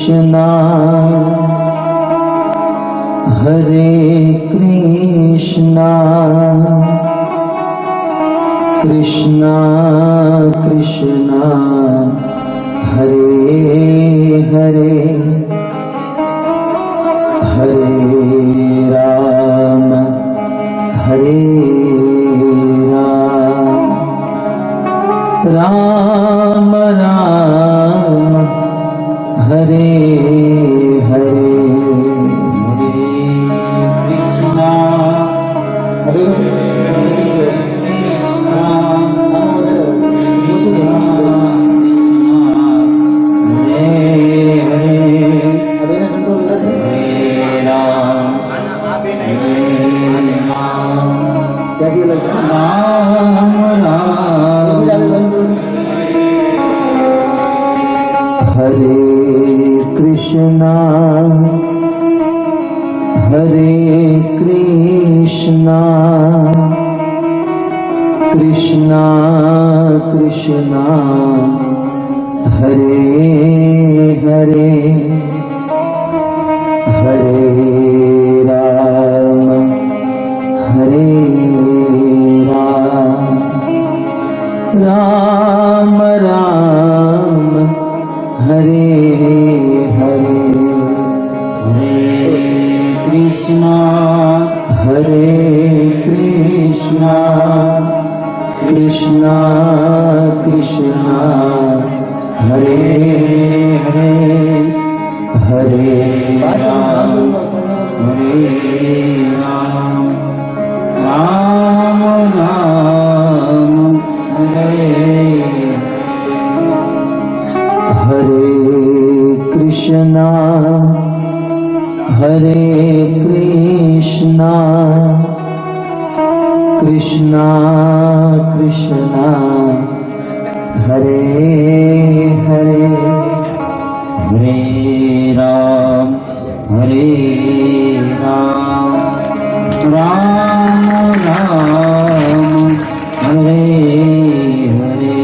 कृष्णा हरे कृष्णा कृष्णा कृष्णा हरे हरे हरे राम हरे राम राम हरे हरे हरे कृष्णा हरे कृष्णा कृष्णा कृष्णा हरे हरे हरे राम हरे राम राम हरे हरे कृष्णा कृष्णा कृष्णा हरे हरे हरे राम राम राम हरे हरे कृष्णा कृष्णा कृष्णा हरे हरे हरे राम राम राम हरे हरे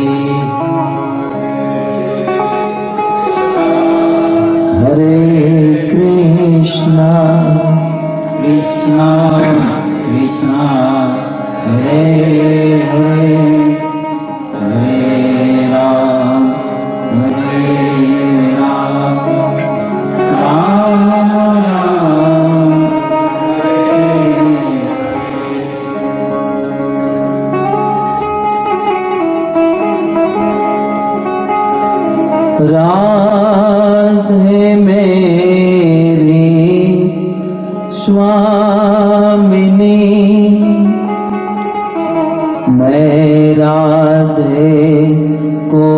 हरे कृष्णा कृष्णा कृष्णा हरे हरे हरे राम राम राम राधे मेरी स्वामिनी मैं राधे को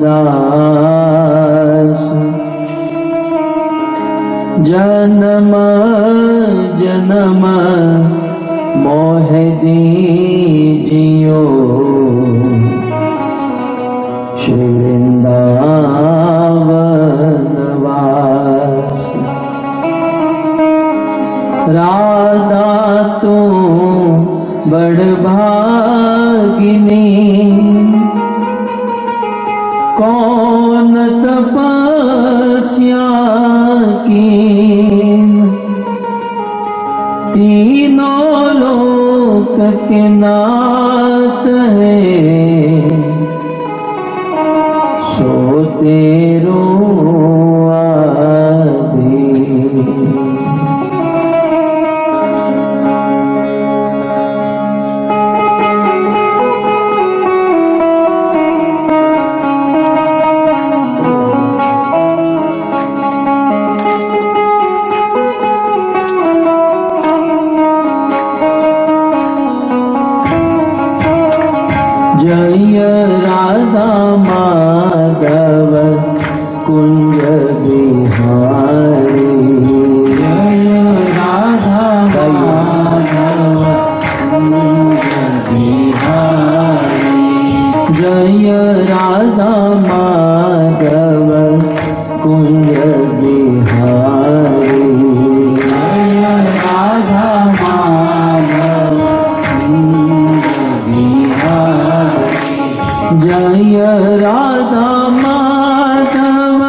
दास जन्म जन्म मोह दीजियो श्री वृंदावन वास राधा तू बड़ भागिनी कौन तपस्या की तीनों लोक के नाथ है सो तेरो आदि जय राधा माधव कुंज बिहारी जय राधा माधव कुंज बिहारी जय राधा माधव कुंज बिहारी जय राधा माधव कुंज बिहारी जय राधा माधव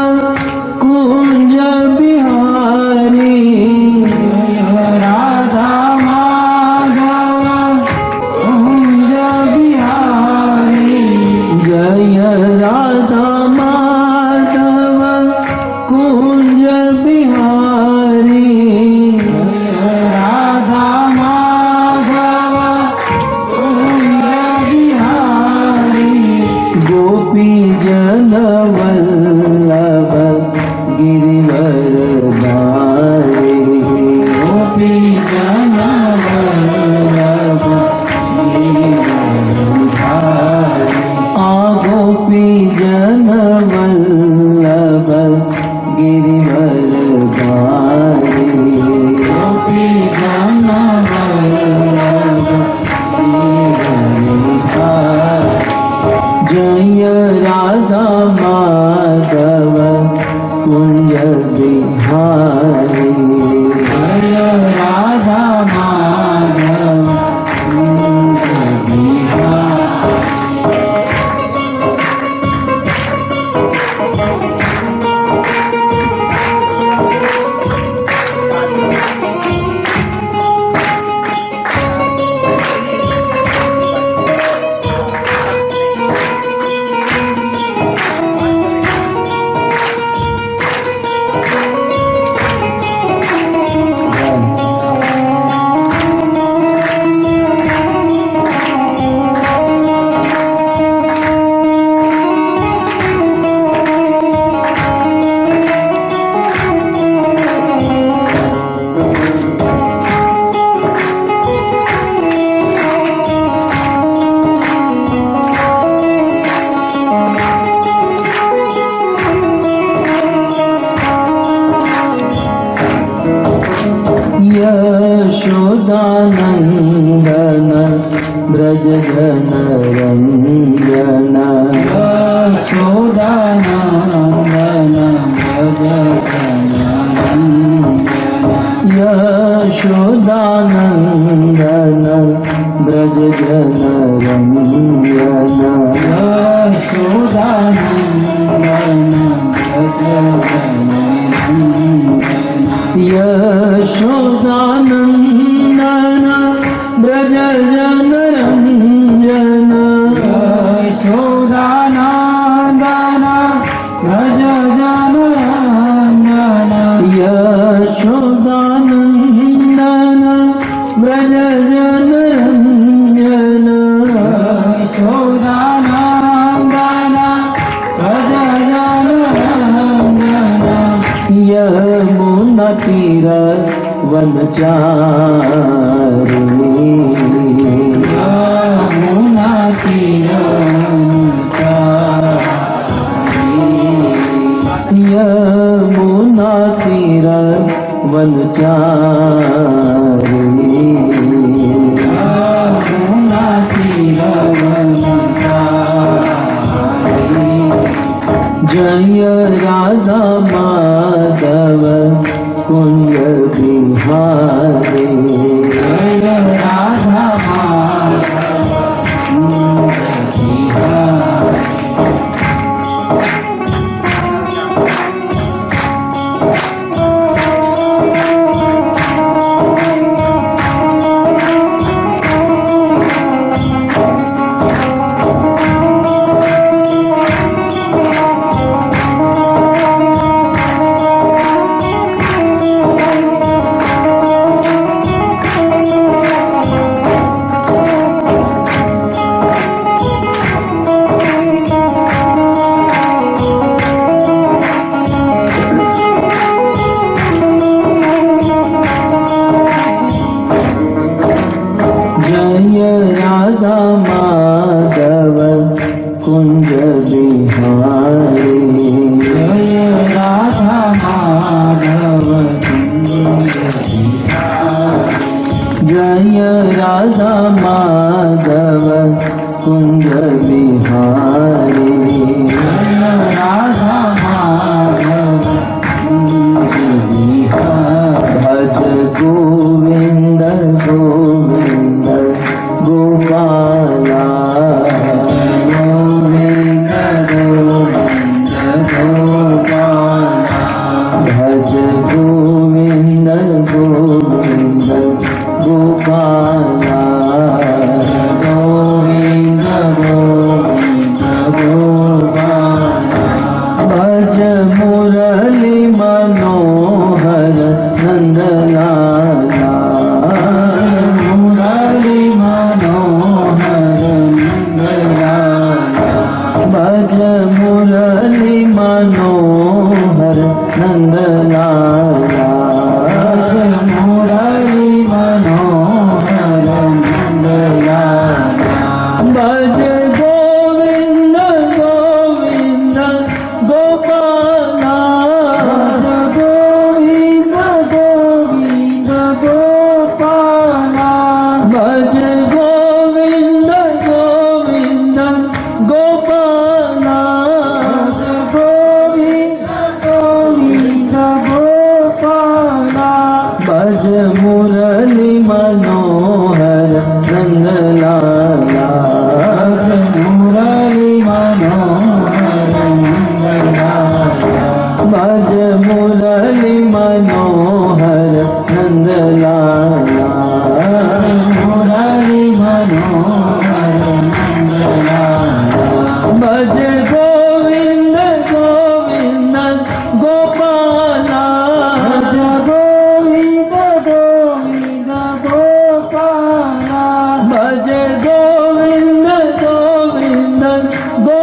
कुंज गोपी जन वल्लभ गिरिवरधारी गोपी जन वल्लभ गिरिवरधारी गोपी जन वल्लभ गिरिवरधारी गोपी जन वल्लभ जय राधा माधव कुंज बिहारी जय राधा माधव कुंज बिहारी यशोदानंदन ब्रज जन रंजन यशोदानंदन ब्रज जन रंजन यशोदानंदन ब्रज जन रंजन यशोदानंदन ब्रज जन यशोदानंदन ब्रज जन रंजन यशोदानंदन ब्रज जन रंजन यशोदानंदन ब्रज जन रंजन यशोदानंदन ब्रज जन रंजन यमुना तीर वनचारी यमुना तीर यमुना तीर वनचारी यमुना तीर वनचारी जय राधा माधव कुंज बिहारी जय राधा माधव कुंज बिहारी राधा माधव कुंज बिहारी जय राधा माधव कुंज बिहारी जय राधा माधव कुंज बिहारी जय राधा माधव कुंज बिहारी भज गोविंद गोविंद गोपाला गोविंद गोविंद गोपाला भज गोविंद गोविंद गोपाला गोविंद गोविंद गोपाला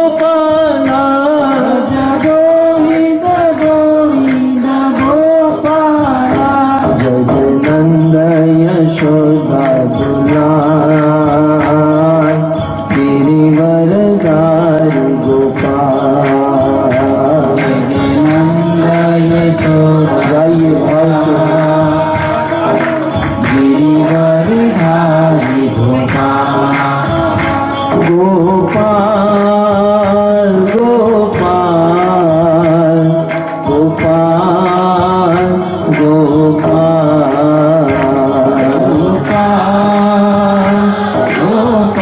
गोपाला गोविंद गोविंद गोपाला जय जय नंद यशोदा दुलार गिरिवरधारी गोपाल जय जय नंद यशोदा गाइए भाव से गिरिवरधारी गोपाल गोपाल गोपाल गोपाल गोपाल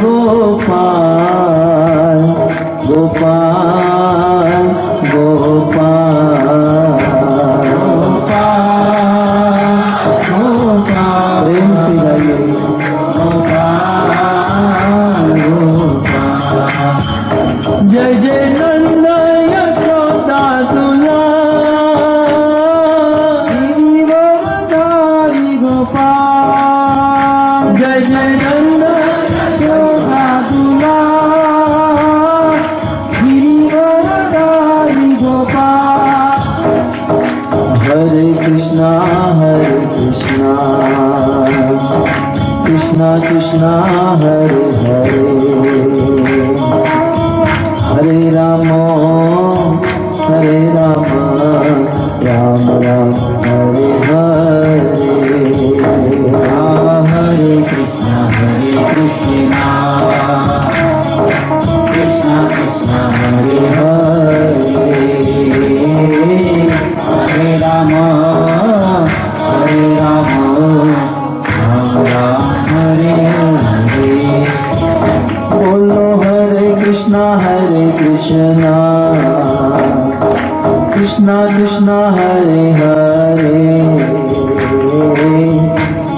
गोपाल गोपाल गोपाल प्रेम से गाइए जय जय नंद यशोदा दुलार गिरिवरधारी गोपाल जय जय नंद यशोदा दुलार गिरिवरधारी गोपाल हरे कृष्णा कृष्णा कृष्णा हरे हरे हरे राम राम राम हरे हरे हरे कृष्णा कृष्णा कृष्णा हरे हरे हरे राम राम राम हरे हरे बोलो हरे कृष्णा कृष्णा कृष्णा हरे हरे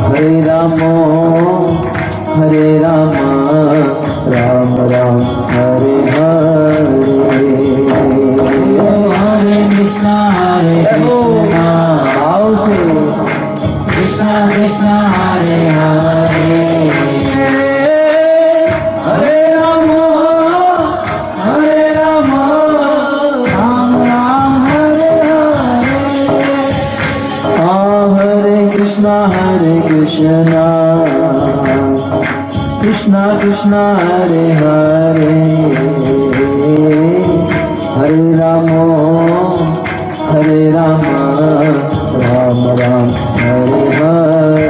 हरे राम राम राम हरे हरे हरे कृष्णा आओ से कृष्णा कृष्णा हरे हरे हरे राम राम राम हरे हरे हरे कृष्णा कृष्णा कृष्णा हरे हरे हरे राम राम राम हरे हरे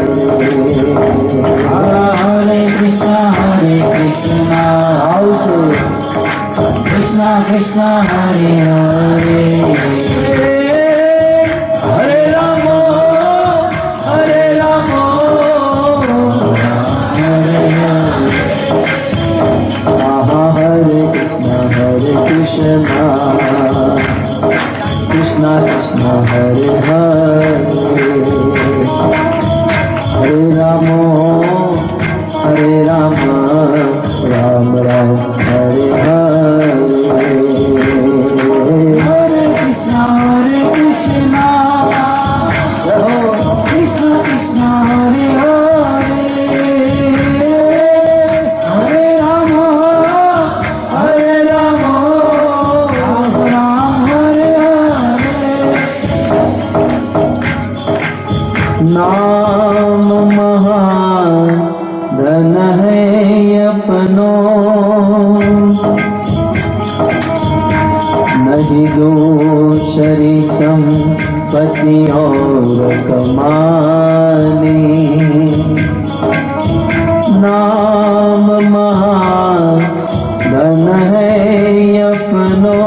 हरे कृष्णा आओ से कृष्णा कृष्णा हरे हरे हरे राम हरे हरे कृष्णा कृष्णा कृष्णा हरे हरे हरे राम राम राम हरे हरे हरे कृष्णा कृष्णा कृष्णा हरे हरे हरे राम राम हरे हरे नाम महान धन है अपनो नहीं दूसरी संपत्ति और कमाने नाम महान धन है अपनो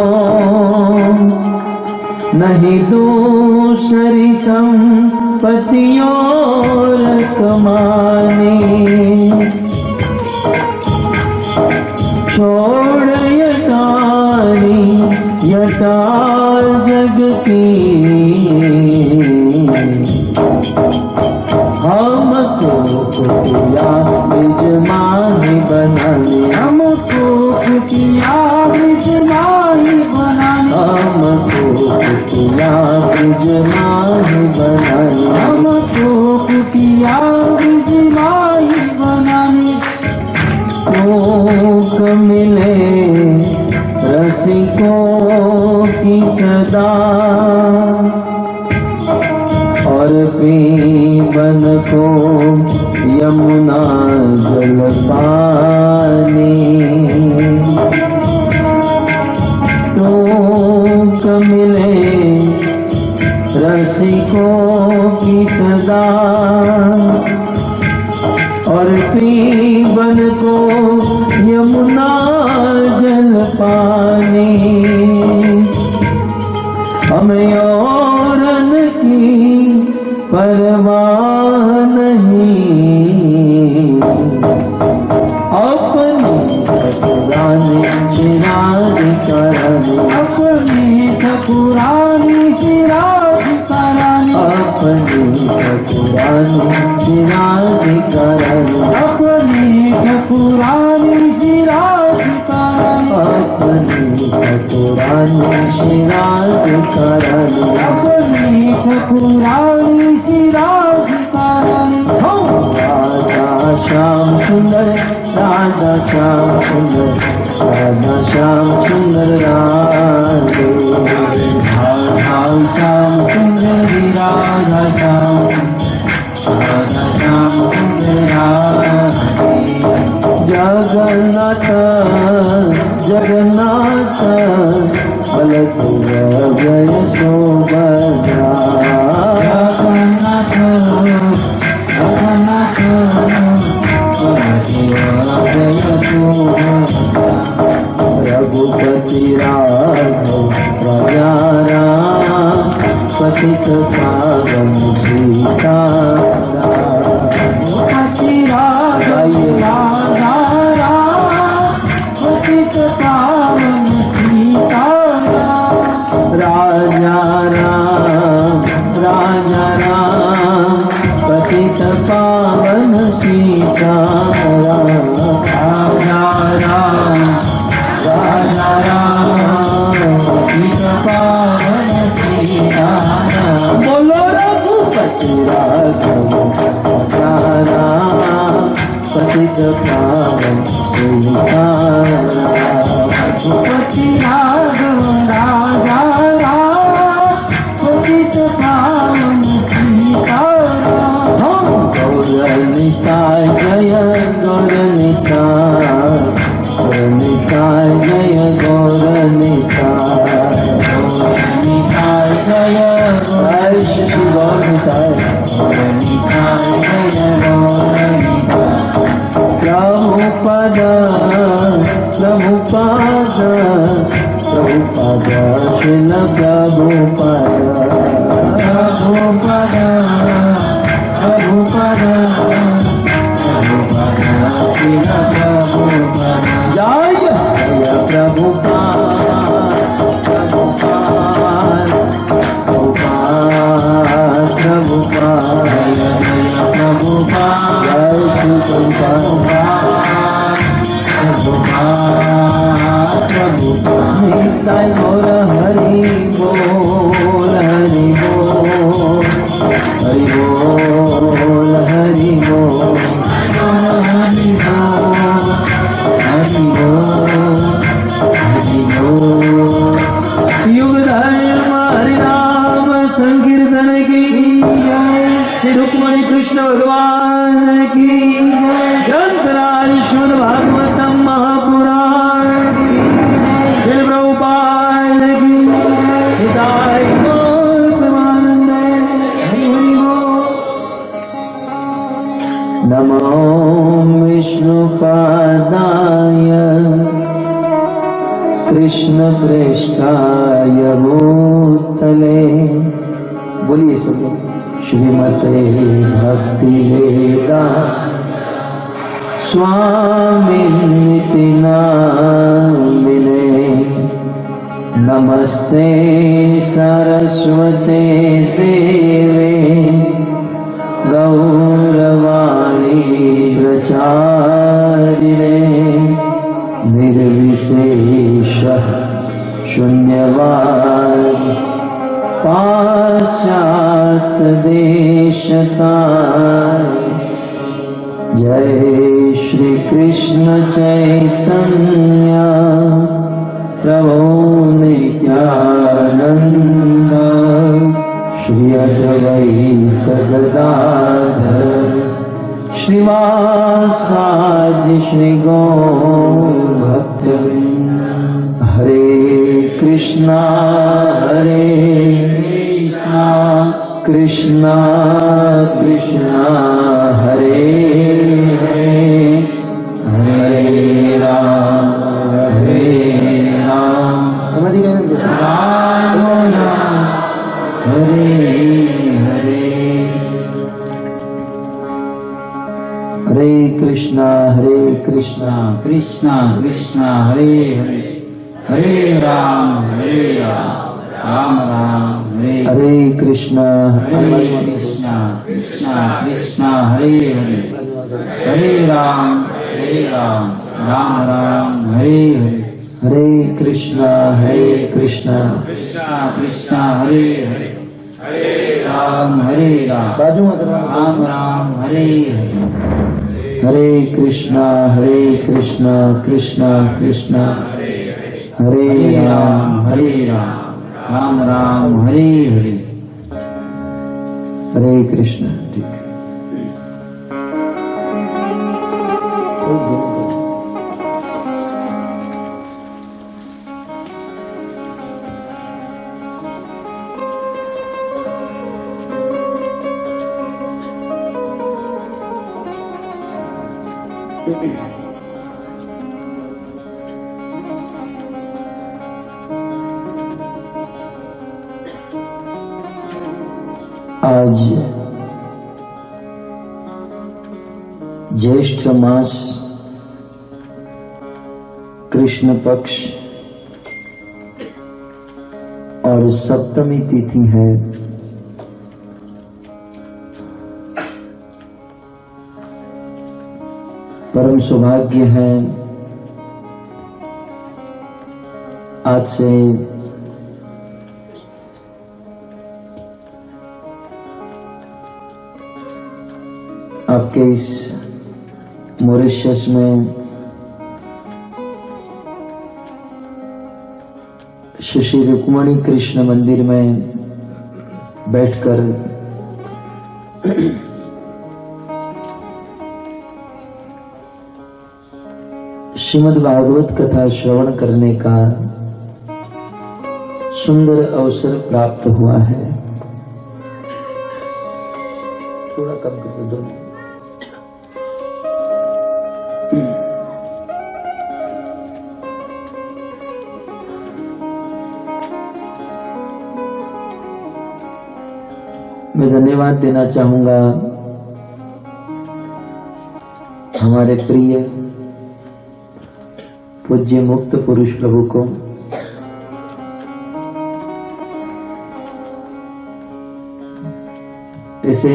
नहीं दूसरी संपत्ति और कमाने छोड़ यटार जग की हमको कुटिया यजमानी बनाने हमको कुटिया यजमानी बनाने हमको कुटिया यजमानी माही बनानी, हमको कुटिया बीज माही बनानी। शोक मिले रसिकों की सदा, और पीबन को यमुना जल पानी। शोक मिले रसिकों की सदा, और पीबन को यमुना जल पानी। हमें औरन की परवाह नहीं, अपनी ठकुरानी चिराग करानी, अपनी ठकुरानी चिराग करानी, अपनी ठकुरानी चिराग करानी, अपनी ठकुरानी चिराग करानी, अपनी ठकुरानी चिराग करानी। अपनी ठकुरानी चिराग करानी। राधा श्याम सुंदर, राधा श्याम सुंदर, राधा श्याम सुंदर राधे। राधा श्याम सुंदरी राधा श्याम, राधा श्याम सुंदर राधे। जगन्नाथ जगन्नाथ बलदेव जय सुभद्रा। जगन्नाथ जगन्नाथ बलदेव जय सुभद्रा। रघुपति राघव राजा राम, पतित पावन सीताराम। रघुपति राघव राजा राम, पतित पावन सीताराम। राजा राम राजा राम, पतित पावन सीताराम। राजा राम राजा राम, पतित पावन सीताराम। बोलो रघुपति राघव राजा राम, पतित पावन सीताराम। रघुपति राघव राजा राम, पतित पावन सीताराम। गौरनिताय जय गौरनिताय, गौरनिताय जय गौरनिताय। गौरनिताय जय जय श्री गौरनिताय। गौरनिताय जय गौरनिताय। प्रभुपद प्रभुपद प्रभुपद शिल प्रभुपद। प्रभुपद प्रभुपद प्रभुपद शिल प्रभुपद। जय जय प्रभुपाद प्रभुपाद प्रभुपाद प्रभुपाद। जय जय प्रभुपाद जय श्री प्रभुपाद। प्रभुपाद प्रभुपाद। निताय गौर हरि बोल हरि बोल हरि बोल हरि बोल हरि बोल हरि बोल हरि बोल। युग धर्म हरि नाम संकीर्तन की जय। श्री रुक्मणी कृष्ण भगवान की ग्रंथराज श्रीमद् भागवतम महापुराण की। श्री प्रभुपाद की हिताय गौर प्रेमानंद। हरि हरि बोल। नमो विष्णुपादाय कृष्ण प्रेष्ठाय भूतले। बोलिए सब श्रीमते भक्ति वेदांत स्वामिनिति नामिने। नमस्ते सरस्वते देवे गौरवाणी प्रचारिणे। निर्विशेषः शून्यवाद पाश्चात्य भारत देशता जय श्री कृष्ण चैतन्य प्रभु नित्यानंद श्री अद्वैत गदाधर श्रीवासादि श्री गौर भक्तवृंद। हरे कृष्णा कृष्णा कृष्णा हरे हरे हरे राम राम हरे हरे। हरे कृष्णा कृष्णा कृष्णा हरे हरे हरे राम राम राम हरे कृष्णा कृष्णा कृष्णा हरे हरे हरे राम राम राम हरे हरे हरे कृष्णा कृष्णा कृष्णा हरे हरे हरे राम बाजू मत राम राम हरे हरे हरे कृष्णा कृष्णा कृष्णा हरे राम राम राम हरे हरे हरे कृष्णा। ठीक आज ज्येष्ठ मास कृष्ण पक्ष और सप्तमी तिथि है। परम सौभाग्य है आज से आपके इस मॉरिशस में श्री रुक्मणी कृष्ण मंदिर में बैठकर श्रीमद् भागवत कथा श्रवण करने का सुंदर अवसर प्राप्त हुआ है। थोड़ा कम कर दो। मैं धन्यवाद देना चाहूंगा हमारे प्रिय पूज्य मुक्त पुरुष प्रभु को, ऐसे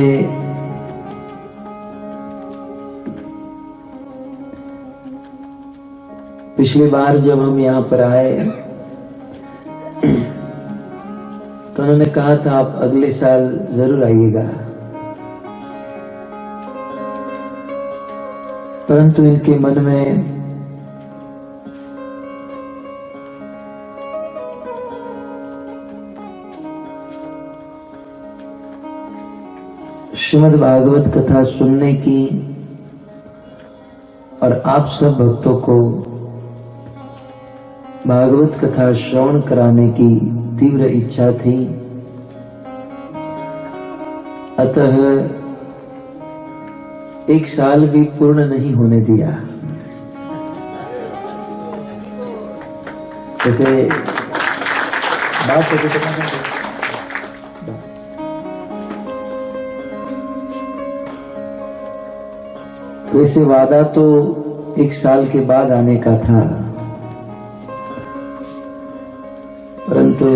पिछली बार जब हम यहाँ पर आए तो उन्होंने कहा था आप अगले साल जरूर आइएगा, परंतु इनके मन में श्रीमद् भागवत कथा सुनने की और आप सब भक्तों को भागवत कथा श्रवण कराने की तीव्र इच्छा थी। अतः एक साल भी पूर्ण नहीं होने दिया। जैसे बात होती तो वैसे वादा तो एक साल के बाद आने का था, परंतु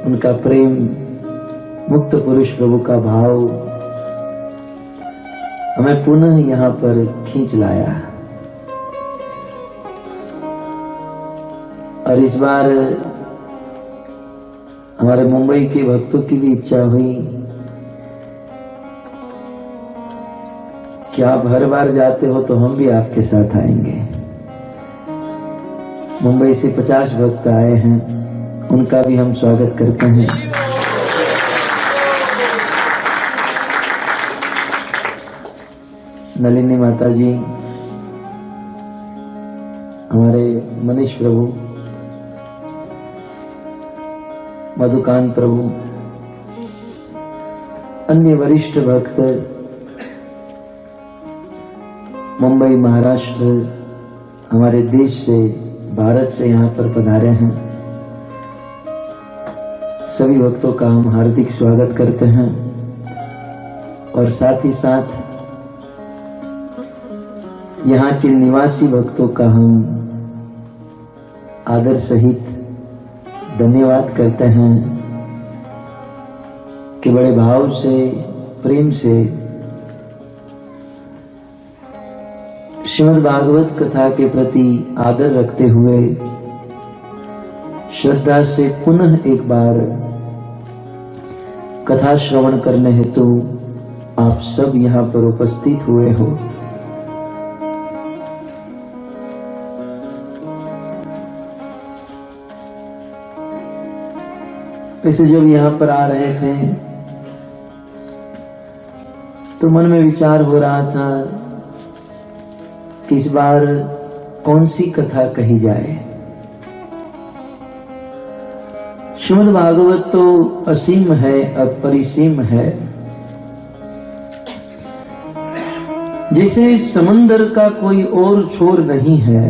उनका प्रेम, मुक्त पुरुष प्रभु का भाव हमें पुनः यहाँ पर खींच लाया। और इस बार हमारे मुंबई के भक्तों की भी इच्छा हुई कि आप हर बार जाते हो तो हम भी आपके साथ आएंगे। मुंबई से 50 भक्त आए हैं, उनका भी हम स्वागत करते हैं। नलिनी माता जी, हमारे मनीष प्रभु, मधुकांत प्रभु, अन्य वरिष्ठ भक्त मुंबई, महाराष्ट्र, हमारे देश से, भारत से यहाँ पर पधारे हैं। सभी भक्तों का हम हार्दिक स्वागत करते हैं और साथ ही साथ यहाँ के निवासी भक्तों का हम आदर सहित धन्यवाद करते हैं कि बड़े भाव से, प्रेम से श्रीमद् भागवत कथा के प्रति आदर रखते हुए श्रद्धा से पुनः एक बार कथा श्रवण करने हेतु आप सब यहाँ पर उपस्थित हुए हो। वैसे जब यहाँ पर आ रहे थे तो मन में विचार हो रहा था कि इस बार कौन सी कथा कही जाए। श्रीमद् भागवत तो असीम है, अपरिसीम है। जैसे समंदर का कोई और छोर नहीं है,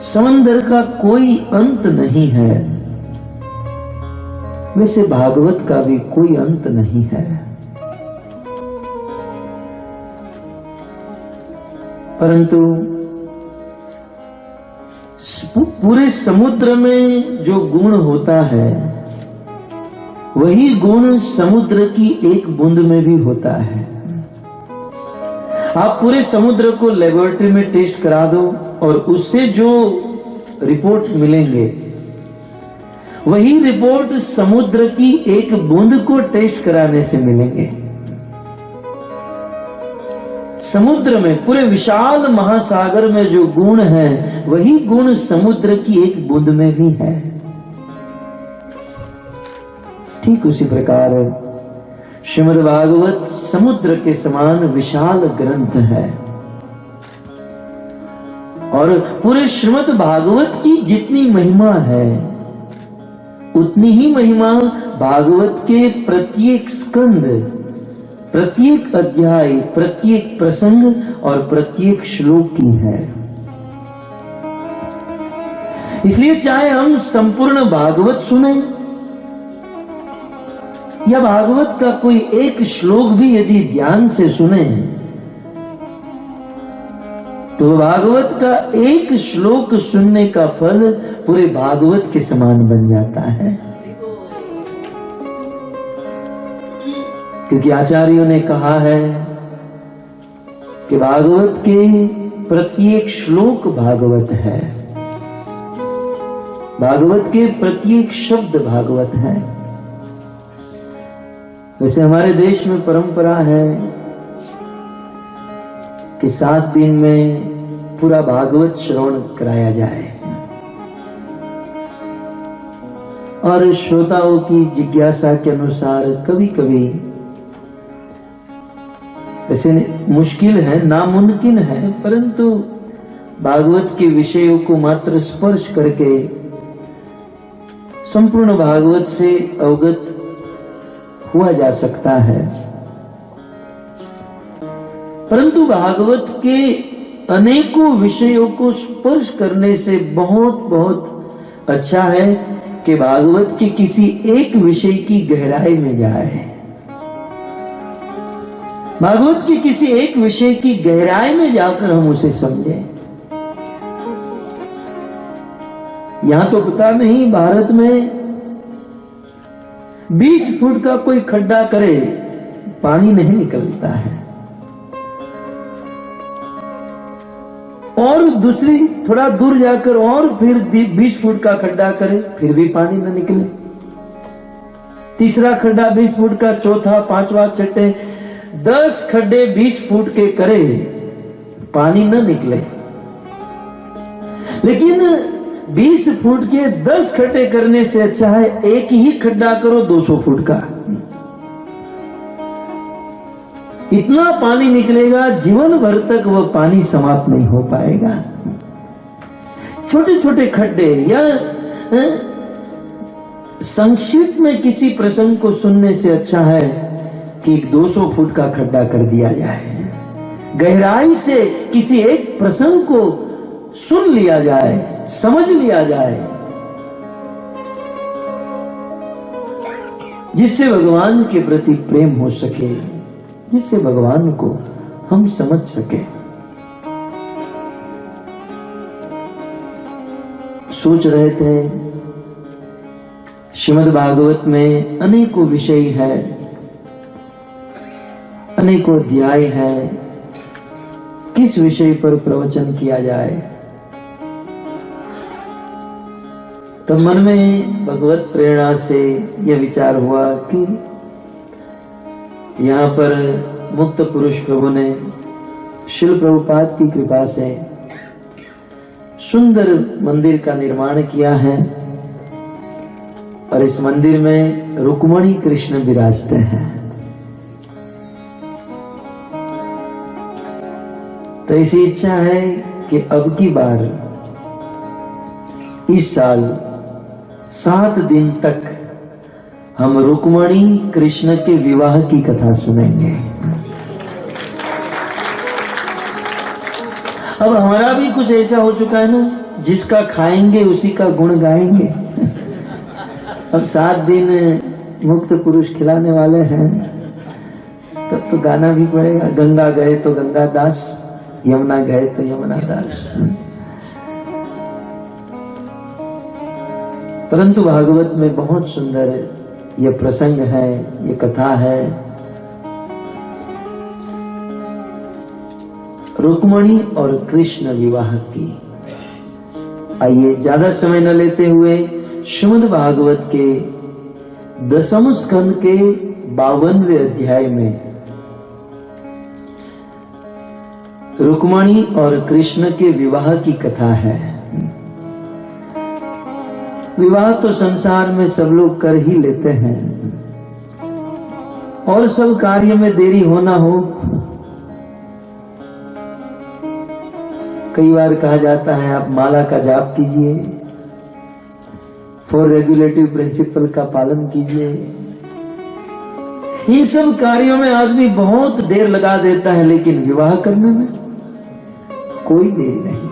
समंदर का कोई अंत नहीं है, वैसे भागवत का भी कोई अंत नहीं है। परंतु पूरे समुद्र में जो गुण होता है वही गुण समुद्र की एक बूंद में भी होता है। आप पूरे समुद्र को लेबोरेटरी में टेस्ट करा दो और उससे जो रिपोर्ट मिलेंगे वही रिपोर्ट समुद्र की एक बूंद को टेस्ट कराने से मिलेंगे। समुद्र में, पूरे विशाल महासागर में जो गुण है वही गुण समुद्र की एक बूंद में भी है। ठीक उसी प्रकार श्रीमद् भागवत समुद्र के समान विशाल ग्रंथ है और पूरे श्रीमद् भागवत की जितनी महिमा है उतनी ही महिमा भागवत के प्रत्येक स्कंद, प्रत्येक अध्याय, प्रत्येक प्रसंग और प्रत्येक श्लोक की है। इसलिए चाहे हम संपूर्ण भागवत सुने या भागवत का कोई एक श्लोक भी यदि ध्यान से सुने तो भागवत का एक श्लोक सुनने का फल पूरे भागवत के समान बन जाता है। क्योंकि आचार्यों ने कहा है कि भागवत के प्रत्येक श्लोक भागवत है, भागवत के प्रत्येक शब्द भागवत है। वैसे हमारे देश में परंपरा है कि 7 दिन में पूरा भागवत श्रवण कराया जाए और श्रोताओं की जिज्ञासा के अनुसार कभी कभी, वैसे मुश्किल है, नामुमकिन है, परंतु भागवत के विषयों को मात्र स्पर्श करके संपूर्ण भागवत से अवगत हुआ जा सकता है। परंतु भागवत के अनेकों विषयों को स्पर्श करने से बहुत बहुत अच्छा है कि भागवत के किसी एक विषय की गहराई में जाए, भागवत के किसी एक विषय की गहराई में जाकर हम उसे समझें। यहां तो पता नहीं भारत में 20 फुट का कोई खड्डा करे पानी नहीं निकलता है और दूसरी थोड़ा दूर जाकर और फिर 20 फुट का खड्डा करे फिर भी पानी न निकले, तीसरा खड्डा 20 फुट का, चौथा, पांचवा, छठे, 10 खड्डे 20 फुट के करे, पानी न निकले, लेकिन 20 फुट के 10 खड्डे करने से अच्छा है एक ही खड्डा करो 200 फुट का। इतना पानी निकलेगा, जीवन भर तक वह पानी समाप्त नहीं हो पाएगा। छोटे छोटे खड्डे या संक्षिप्त में किसी प्रसंग को सुनने से अच्छा है कि 200 फुट का खड्डा कर दिया जाए। गहराई से किसी एक प्रसंग को सुन लिया जाए, समझ लिया जाए, जिससे भगवान के प्रति प्रेम हो सके, जिससे भगवान को हम समझ सके। सोच रहे थे श्रीमद् भागवत में अनेकों विषय है, अनेकों अध्याय है, किस विषय पर प्रवचन किया जाए। तब मन में भगवत प्रेरणा से यह विचार हुआ कि यहाँ पर मुक्त पुरुष प्रभु ने शिल प्रभुपाद की कृपा से सुंदर मंदिर का निर्माण किया है और इस मंदिर में रुक्मणी कृष्ण विराजते हैं। तो ऐसी इच्छा है कि अब की बार इस साल 7 दिन तक हम रुक्मणी कृष्ण के विवाह की कथा सुनेंगे। अब हमारा भी कुछ ऐसा हो चुका है ना, जिसका खाएंगे उसी का गुण गाएंगे। अब 7 दिन मुक्त पुरुष खिलाने वाले हैं, तब तो गाना भी पड़ेगा। गंगा गए तो गंगा दास, यमुना गए तो यमुना दास। परंतु भागवत में बहुत सुंदर यह प्रसंग है, ये कथा है रुक्मणी और कृष्ण विवाह की। आइए ज्यादा समय न लेते हुए श्रीमद् भागवत के 10वें स्कंद के 52वें अध्याय में रुक्मणी और कृष्ण के विवाह की कथा है। विवाह तो संसार में सब लोग कर ही लेते हैं, और सब कार्य में देरी होना हो। कई बार कहा जाता है आप माला का जाप कीजिए, 4 रेगुलेटिव प्रिंसिपल का पालन कीजिए। इन सब कार्यों में आदमी बहुत देर लगा देता है, लेकिन विवाह करने में कोई देरी नहीं।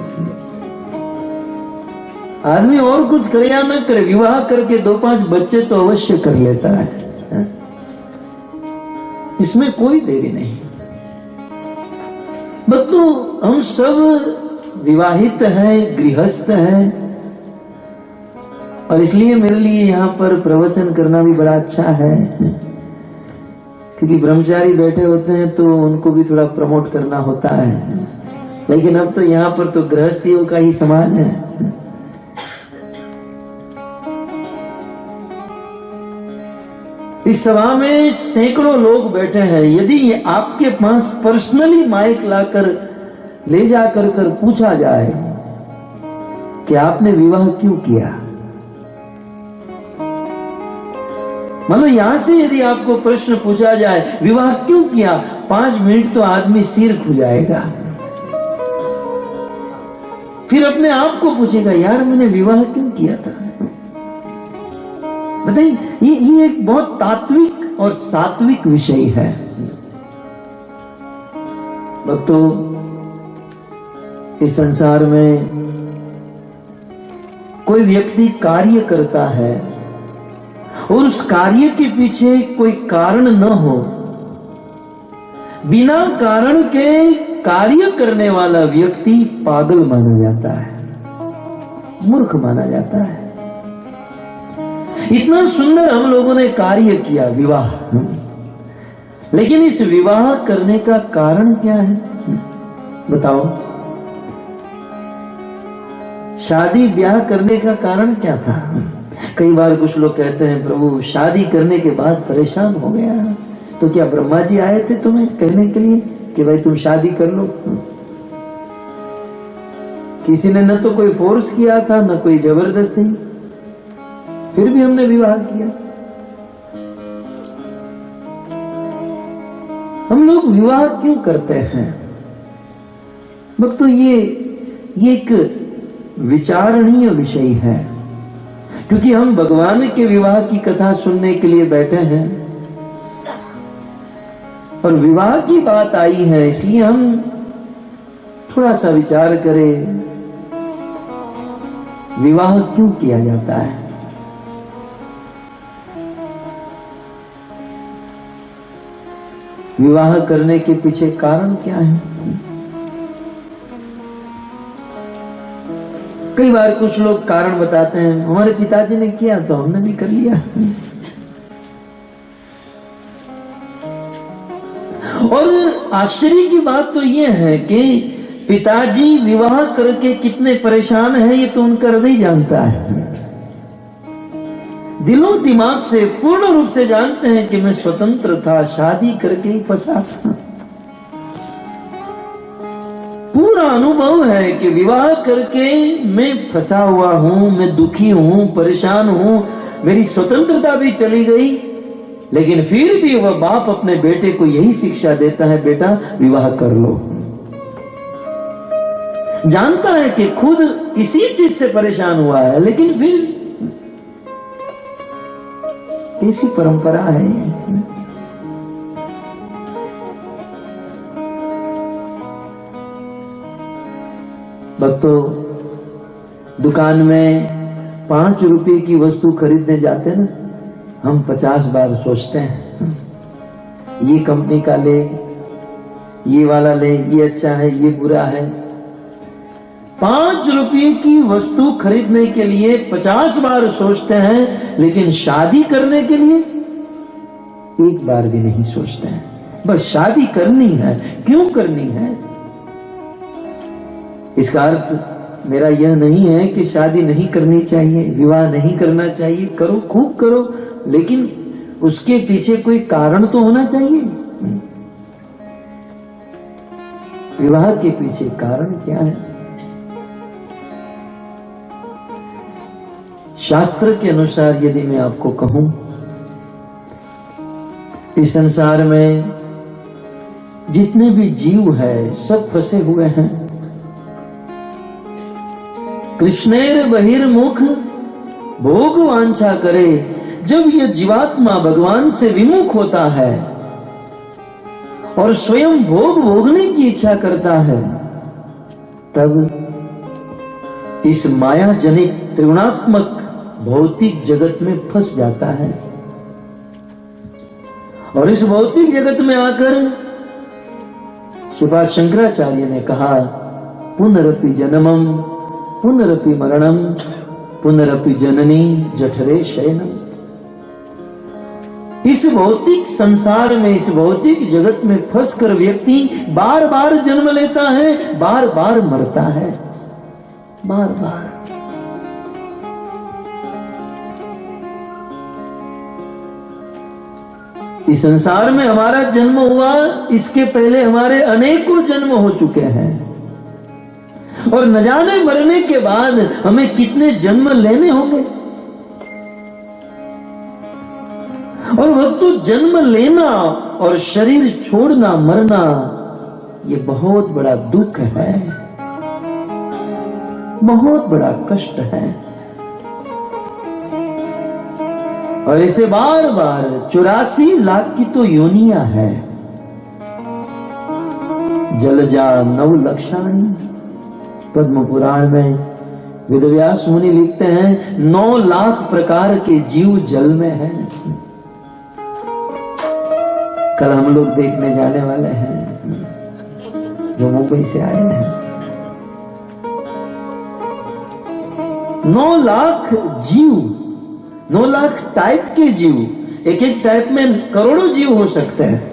आदमी और कुछ करे या न करे, विवाह करके 2-5 बच्चे तो अवश्य कर लेता है। इसमें कोई देरी नहीं। बच्चों हम सब विवाहित हैं, गृहस्थ हैं, और इसलिए मेरे लिए यहाँ पर प्रवचन करना भी बड़ा अच्छा है, क्योंकि ब्रह्मचारी बैठे होते हैं तो उनको भी थोड़ा प्रमोट करना होता है। लेकिन अब तो यहाँ पर तो गृहस्थियों का ही समाज है। इस सभा में सैकड़ों लोग बैठे हैं। यदि आपके पास पर्सनली माइक लाकर ले जाकर कर पूछा जाए कि आपने विवाह क्यों किया, मतलब यहां से यदि आपको प्रश्न पूछा जाए विवाह क्यों किया, 5 मिनट तो आदमी सिर खुजाएगा। फिर अपने आप को पूछेगा यार मैंने विवाह क्यों किया था। बताइए, ये एक बहुत तात्विक और सात्विक विषय है। भक्तों, इस संसार में कोई व्यक्ति कार्य करता है और उस कार्य के पीछे कोई कारण न हो, बिना कारण के कार्य करने वाला व्यक्ति पागल माना जाता है, मूर्ख माना जाता है। इतना सुंदर हम लोगों ने कार्य किया विवाह, लेकिन इस विवाह करने का कारण क्या है बताओ। शादी ब्याह करने का कारण क्या था। कई बार कुछ लोग कहते हैं प्रभु शादी करने के बाद परेशान हो गया, तो क्या ब्रह्मा जी आए थे तुम्हें कहने के लिए कि भाई तुम शादी कर लो? किसी ने न तो कोई फोर्स किया था न कोई जबरदस्ती, फिर भी हमने विवाह किया। हम लोग विवाह क्यों करते हैं भक्तों? ये एक विचारणीय विषय है, क्योंकि हम भगवान के विवाह की कथा सुनने के लिए बैठे हैं और विवाह की बात आई है, इसलिए हम थोड़ा सा विचार करें विवाह क्यों किया जाता है। विवाह करने के पीछे कारण क्या है? कई बार कुछ लोग कारण बताते हैं, हमारे पिताजी ने किया तो हमने भी कर लिया। और आश्चर्य की बात तो यह है कि पिताजी विवाह करके कितने परेशान हैं ये तो उनका हृदय जानता है। दिलो दिमाग से पूर्ण रूप से जानते हैं कि मैं स्वतंत्र था, शादी करके ही फंसा था। पूरा अनुभव है कि विवाह करके मैं फंसा हुआ हूं, मैं दुखी हूं, परेशान हूं, मेरी स्वतंत्रता भी चली गई। लेकिन फिर भी वह बाप अपने बेटे को यही शिक्षा देता है, बेटा विवाह कर लो। जानता है कि खुद इसी चीज से परेशान हुआ है, लेकिन फिर कैसी परंपरा है। भक्तों, दुकान में 5 रुपए की वस्तु खरीदने जाते ना, हम 50 बार सोचते हैं ये कंपनी का ले, ये वाला ले, ये अच्छा है, ये बुरा है। 5 रुपए की वस्तु खरीदने के लिए 50 बार सोचते हैं, लेकिन शादी करने के लिए एक बार भी नहीं सोचते हैं। बस शादी करनी है, क्यों करनी है? इसका अर्थ मेरा यह नहीं है कि शादी नहीं करनी चाहिए, विवाह नहीं करना चाहिए। करो, खूब करो, लेकिन उसके पीछे कोई कारण तो होना चाहिए। विवाह के पीछे कारण क्या है? शास्त्र के अनुसार यदि मैं आपको कहूं, इस संसार में जितने भी जीव है सब फंसे हुए हैं। कृष्णेर बहिर्मुख भोग वांछा करे। जब यह जीवात्मा भगवान से विमुख होता है और स्वयं भोग भोगने की इच्छा करता है, तब इस माया जनित त्रिगुणात्मक भौतिक जगत में फंस जाता है। और इस भौतिक जगत में आकर श्रीपाद शंकराचार्य ने कहा, पुनरपि जन्मम पुनरपि मरणम पुनरपि जननी जठरे शयनम। इस भौतिक संसार में, इस भौतिक जगत में फंसकर व्यक्ति बार बार जन्म लेता है, बार बार मरता है, बार बार। इस संसार में हमारा जन्म हुआ, इसके पहले हमारे अनेकों जन्म हो चुके हैं, और न जाने मरने के बाद हमें कितने जन्म लेने होंगे। और वह तो जन्म लेना और शरीर छोड़ना, मरना, ये बहुत बड़ा दुख है, बहुत बड़ा कष्ट है। और इसे बार बार 84 लाख की तो योनियां है। जलजा 9 लक्षाणी। पद्म पुराण में वेदव्यास मुनि लिखते हैं 9 लाख प्रकार के जीव जल में हैं। कल हम लोग देखने जाने वाले हैं, जो मुंबई से आए हैं। 9 लाख जीव, 9 लाख टाइप के जीव, एक एक टाइप में करोड़ों जीव हो सकते हैं।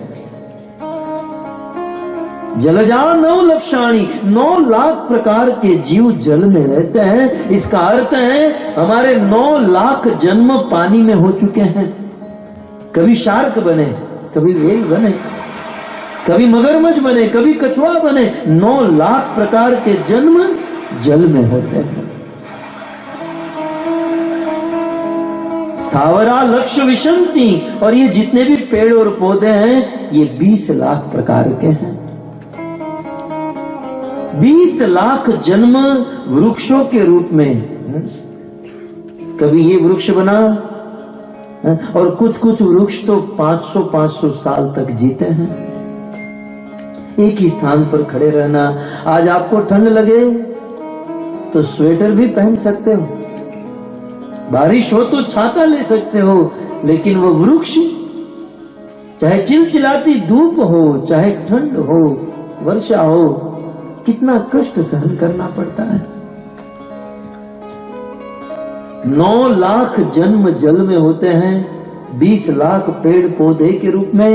जलजा 9 लक्षाणी, 9 लाख प्रकार के जीव जल में रहते हैं। इसका अर्थ है हमारे 9 लाख जन्म पानी में हो चुके हैं। कभी शार्क बने, कभी व्हेल बने, कभी मगरमच्छ बने, कभी कछुआ बने। 9 लाख प्रकार के जन्म जल में होते हैं। स्थावरा लक्ष्य विशंति, और ये जितने भी पेड़ और पौधे हैं ये 20 लाख प्रकार के हैं। 20 लाख जन्म वृक्षों के रूप में। कभी ये वृक्ष बना, और कुछ कुछ वृक्ष तो 500 साल तक जीते हैं। एक ही स्थान पर खड़े रहना। आज आपको ठंड लगे तो स्वेटर भी पहन सकते हो, बारिश हो तो छाता ले सकते हो, लेकिन वो वृक्ष चाहे चिलचिलाती धूप हो, चाहे ठंड हो, वर्षा हो, कितना कष्ट सहन करना पड़ता है। 9 लाख जन्म जल में होते हैं, 20 लाख पेड़ पौधे के रूप में,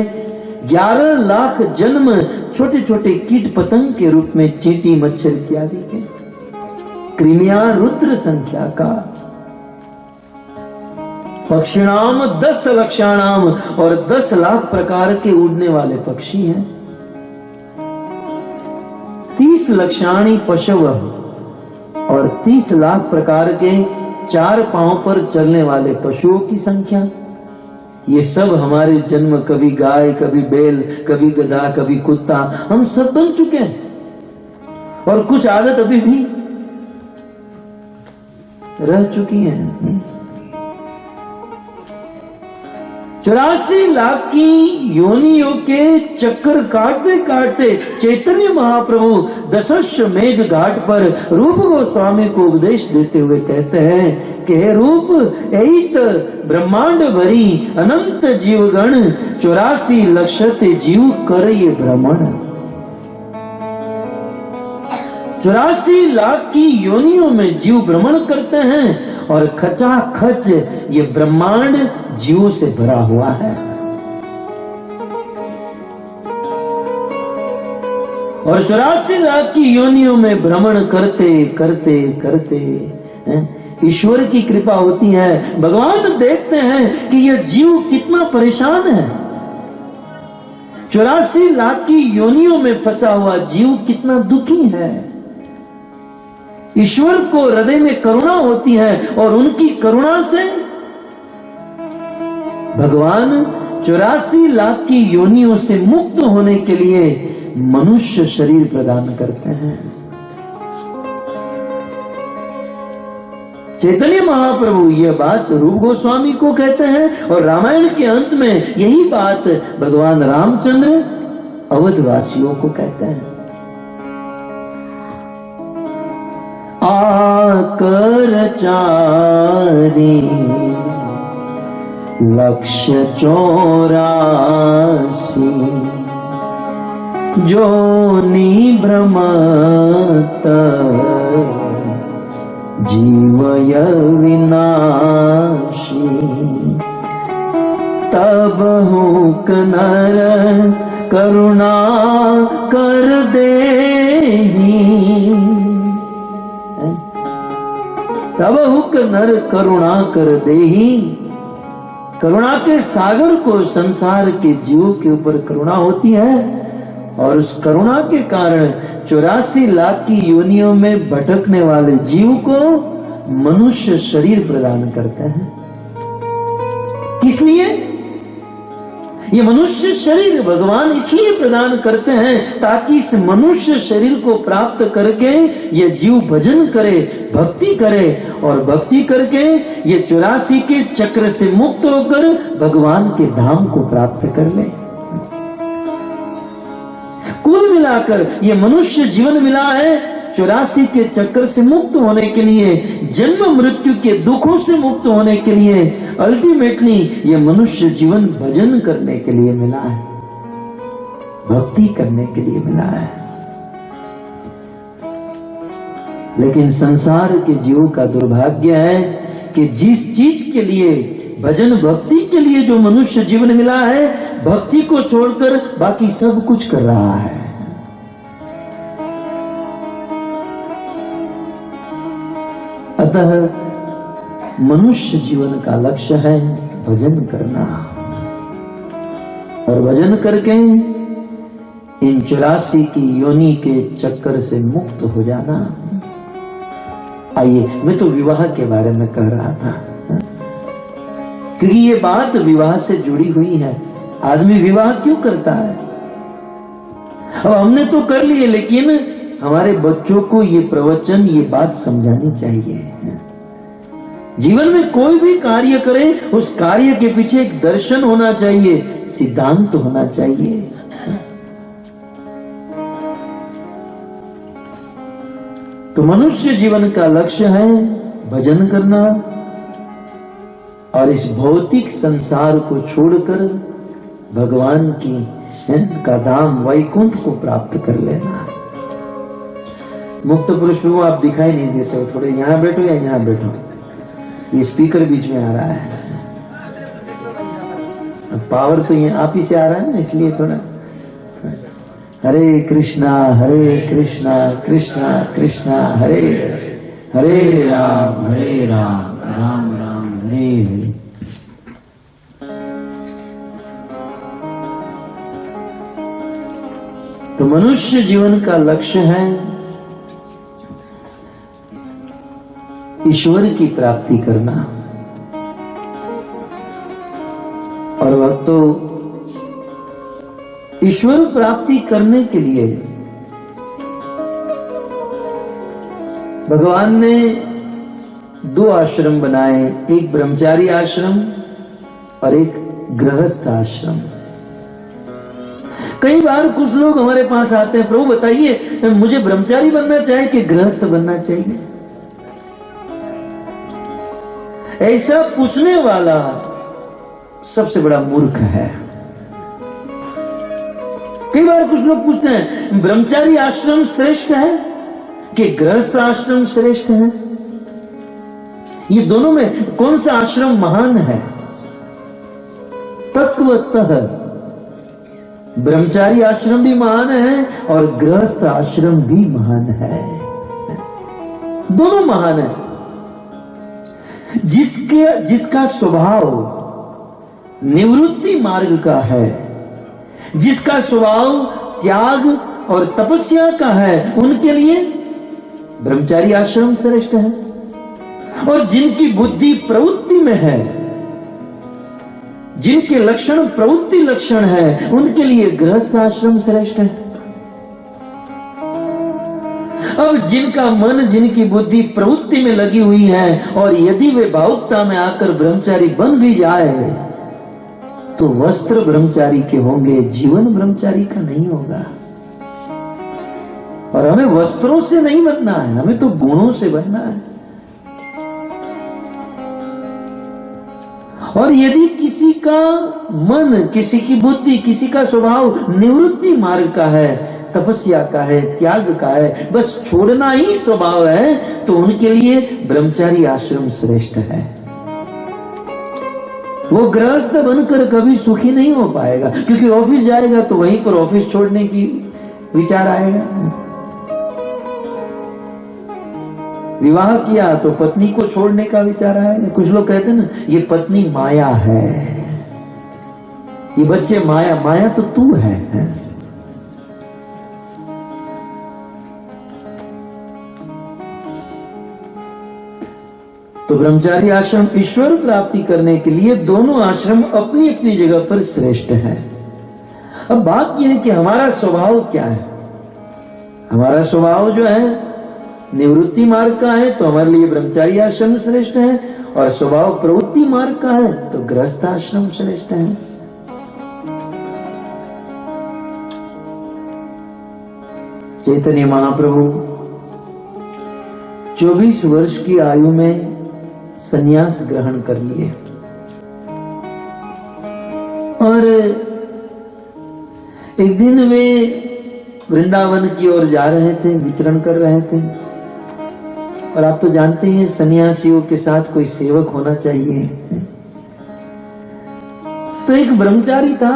11 लाख जन्म छोटे छोटे कीट पतंग के रूप में, चींटी मच्छर इत्यादि के, कृमियां रुद्र संख्या का, पक्षिणाम 10 लक्षाणाम, और 10 लाख प्रकार के उड़ने वाले पक्षी हैं। 30 लक्षाणी पशु, और 30 लाख प्रकार के 4 पांव पर चलने वाले पशुओं की संख्या। ये सब हमारे जन्म, कभी गाय, कभी बैल, कभी गधा, कभी कुत्ता, हम सब बन चुके हैं, और कुछ आदत अभी भी रह चुकी हैं। 84 लाख की योनियों के चक्कर काटते काटते चैतन्य महाप्रभु दशाश्वमेध घाट पर रूप गोस्वामी को उपदेश देते हुए कहते हैं कि हे रूप, एहित ब्रह्मांड भरी अनंत जीवगण 84 लक्षत जीव कर ये भ्रमण। 84 लाख की योनियों में जीव भ्रमण करते हैं, और खचाखच ये ब्रह्मांड जीवों से भरा हुआ है। और 84 लाख की योनियों में भ्रमण करते करते करते ईश्वर की कृपा होती है। भगवान देखते हैं कि यह जीव कितना परेशान है। 84 लाख की योनियों में फंसा हुआ जीव कितना दुखी है। ईश्वर को हृदय में करुणा होती है, और उनकी करुणा से भगवान 84 लाख की योनियों से मुक्त होने के लिए मनुष्य शरीर प्रदान करते हैं। चैतन्य महाप्रभु यह बात रूप गोस्वामी को कहते हैं, और रामायण के अंत में यही बात भगवान रामचंद्र अवधवासियों को कहते हैं। आकर चारी लक्ष्य 84 जोनि भ्रमत जीवय विनाशी तब हुक नर करुणा कर देहि तब हुक नर करुणा कर देहि। करुणा के सागर को संसार के जीवों के ऊपर करुणा होती है, और उस करुणा के कारण 84 लाख की योनियों में भटकने वाले जीव को मनुष्य शरीर प्रदान करते हैं। किस लिए? ये मनुष्य शरीर भगवान इसलिए प्रदान करते हैं ताकि इस मनुष्य शरीर को प्राप्त करके ये जीव भजन करे, भक्ति करे, और भक्ति करके ये 84 के चक्र से मुक्त होकर भगवान के धाम को प्राप्त कर ले। कुल मिलाकर ये मनुष्य जीवन मिला है 84 के चक्र से मुक्त होने के लिए, जन्म मृत्यु के दुखों से मुक्त होने के लिए, अल्टीमेटली ये मनुष्य जीवन भजन करने के लिए मिला है, भक्ति करने के लिए मिला है। लेकिन संसार के जीवों का दुर्भाग्य है कि जिस चीज के लिए, भजन भक्ति के लिए जो मनुष्य जीवन मिला है, भक्ति को छोड़कर बाकी सब कुछ कर रहा है। अतः मनुष्य जीवन का लक्ष्य है भजन करना। और भजन करके इन 84 की योनि के चक्कर से मुक्त हो जाना। आइए, मैं तो विवाह के बारे में कह रहा था, क्योंकि ये बात विवाह से जुड़ी हुई है। आदमी विवाह क्यों करता है? अब हमने तो कर लिए, लेकिन हमारे बच्चों को ये प्रवचन, ये बात समझानी चाहिए। जीवन में कोई भी कार्य करें, उस कार्य के पीछे एक दर्शन होना चाहिए, सिद्धांत होना चाहिए। तो मनुष्य जीवन का लक्ष्य है भजन करना और इस भौतिक संसार को छोड़कर भगवान का धाम वैकुंठ को प्राप्त कर लेना। मुक्त पुरुष को आप दिखाई नहीं देते हो, थोड़े यहां बैठो या यहां बैठो, ये स्पीकर बीच में आ रहा है, पावर तो ये आप ही से आ रहा है ना, इसलिए थोड़ा हरे कृष्णा कृष्णा कृष्णा हरे हरे राम राम राम हरे हरे। तो मनुष्य जीवन का लक्ष्य है ईश्वर की प्राप्ति करना। और वह तो ईश्वर प्राप्ति करने के लिए भगवान ने 2 आश्रम बनाए, एक ब्रह्मचारी आश्रम और एक गृहस्थ आश्रम। कई बार कुछ लोग हमारे पास आते हैं, प्रभु बताइए मुझे ब्रह्मचारी बनना चाहिए कि गृहस्थ बनना चाहिए? ऐसा पूछने वाला सबसे बड़ा मूर्ख है। कई बार कुछ लोग पूछते हैं ब्रह्मचारी आश्रम श्रेष्ठ है कि गृहस्थ आश्रम श्रेष्ठ है? ये दोनों में कौन सा आश्रम महान है? तत्वतः ब्रह्मचारी आश्रम भी महान है और गृहस्थ आश्रम भी महान है। दोनों महान है। जिसका स्वभाव निवृत्ति मार्ग का है, जिसका स्वभाव त्याग और तपस्या का है, उनके लिए ब्रह्मचारी आश्रम श्रेष्ठ है। और जिनकी बुद्धि प्रवृत्ति में है, जिनके लक्षण प्रवृत्ति लक्षण है, उनके लिए गृहस्थ आश्रम श्रेष्ठ है। अब जिनका मन, जिनकी बुद्धि प्रवृत्ति में लगी हुई है और यदि वे भावुकता में आकर ब्रह्मचारी बन भी जाए तो वस्त्र ब्रह्मचारी के होंगे, जीवन ब्रह्मचारी का नहीं होगा। और हमें वस्त्रों से नहीं बनना है, हमें तो गुणों से बनना है। और यदि किसी का मन, किसी की बुद्धि, किसी का स्वभाव निवृत्ति मार्ग का है, तपस्या का है, त्याग का है, बस छोड़ना ही स्वभाव है, तो उनके लिए ब्रह्मचारी आश्रम श्रेष्ठ है। वो गृहस्थ बनकर कभी सुखी नहीं हो पाएगा, क्योंकि ऑफिस जाएगा तो वहीं पर ऑफिस छोड़ने की विचार आएगा। विवाह किया तो पत्नी को छोड़ने का विचार आएगा। कुछ लोग कहते हैं ना, ये पत्नी माया है, ये बच्चे माया, माया तो तू है। तो ब्रह्मचारी आश्रम ईश्वर प्राप्ति करने के लिए दोनों आश्रम अपनी अपनी जगह पर श्रेष्ठ है। अब बात यह है कि हमारा स्वभाव क्या है। हमारा स्वभाव जो है निवृत्ति मार्ग का है तो हमारे लिए ब्रह्मचारी आश्रम श्रेष्ठ है, और स्वभाव प्रवृत्ति मार्ग का है तो गृहस्थ आश्रम श्रेष्ठ है। चैतन्य महाप्रभु 24 वर्ष की आयु में संन्यास ग्रहण कर लिए और एक दिन वे वृंदावन की ओर जा रहे थे, विचरण कर रहे थे। और आप तो जानते हैं सन्यासियों के साथ कोई सेवक होना चाहिए। तो एक ब्रह्मचारी था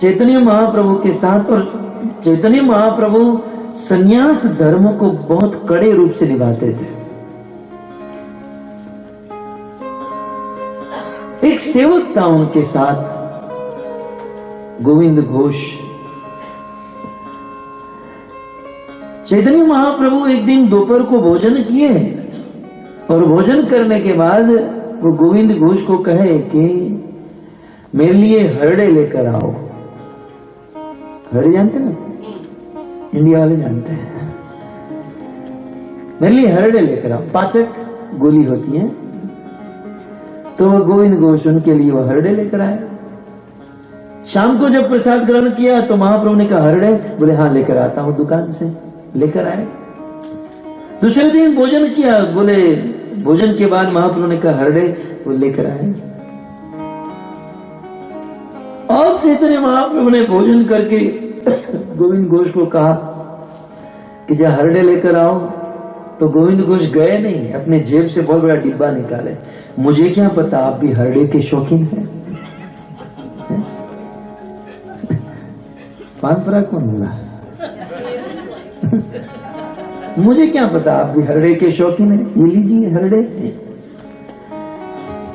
चैतन्य महाप्रभु के साथ, और चैतन्य महाप्रभु सन्यास धर्म को बहुत कड़े रूप से निभाते थे। एक सेवक था उनके साथ, गोविंद घोष। चैतन्य महाप्रभु एक दिन दोपहर को भोजन किए और भोजन करने के बाद वो गोविंद घोष को कहे कि मेरे लिए हरड़े लेकर आओ। हरड़े जानते ना, इंडिया वाले जानते हैं। मेरे लिए हरड़े लेकर आओ, पाचक गोली होती है। तो वो गोविंद घोष उनके लिए वो हरड़े लेकर आए। शाम को जब प्रसाद ग्रहण किया तो महाप्रभु ने कहा हरड़े, बोले हाँ लेकर आता हूं दुकान से, लेकर आए। दूसरे दिन भोजन किया, बोले भोजन के बाद महाप्रभु ने कहा हरड़े, वो लेकर आए। और चैतन्य महाप्रभु ने भोजन करके गोविंद घोष को कहा कि जा हरड़े लेकर आओ। तो गोविंद घोष गए नहीं, अपने जेब से बहुत बड़ा डिब्बा निकाले। मुझे क्या पता आप भी हरड़े के शौकीन हैं? पान परा कौन बोला? मुझे क्या पता आप भी हरड़े के शौकीन हैं, ये लीजिए हरड़े।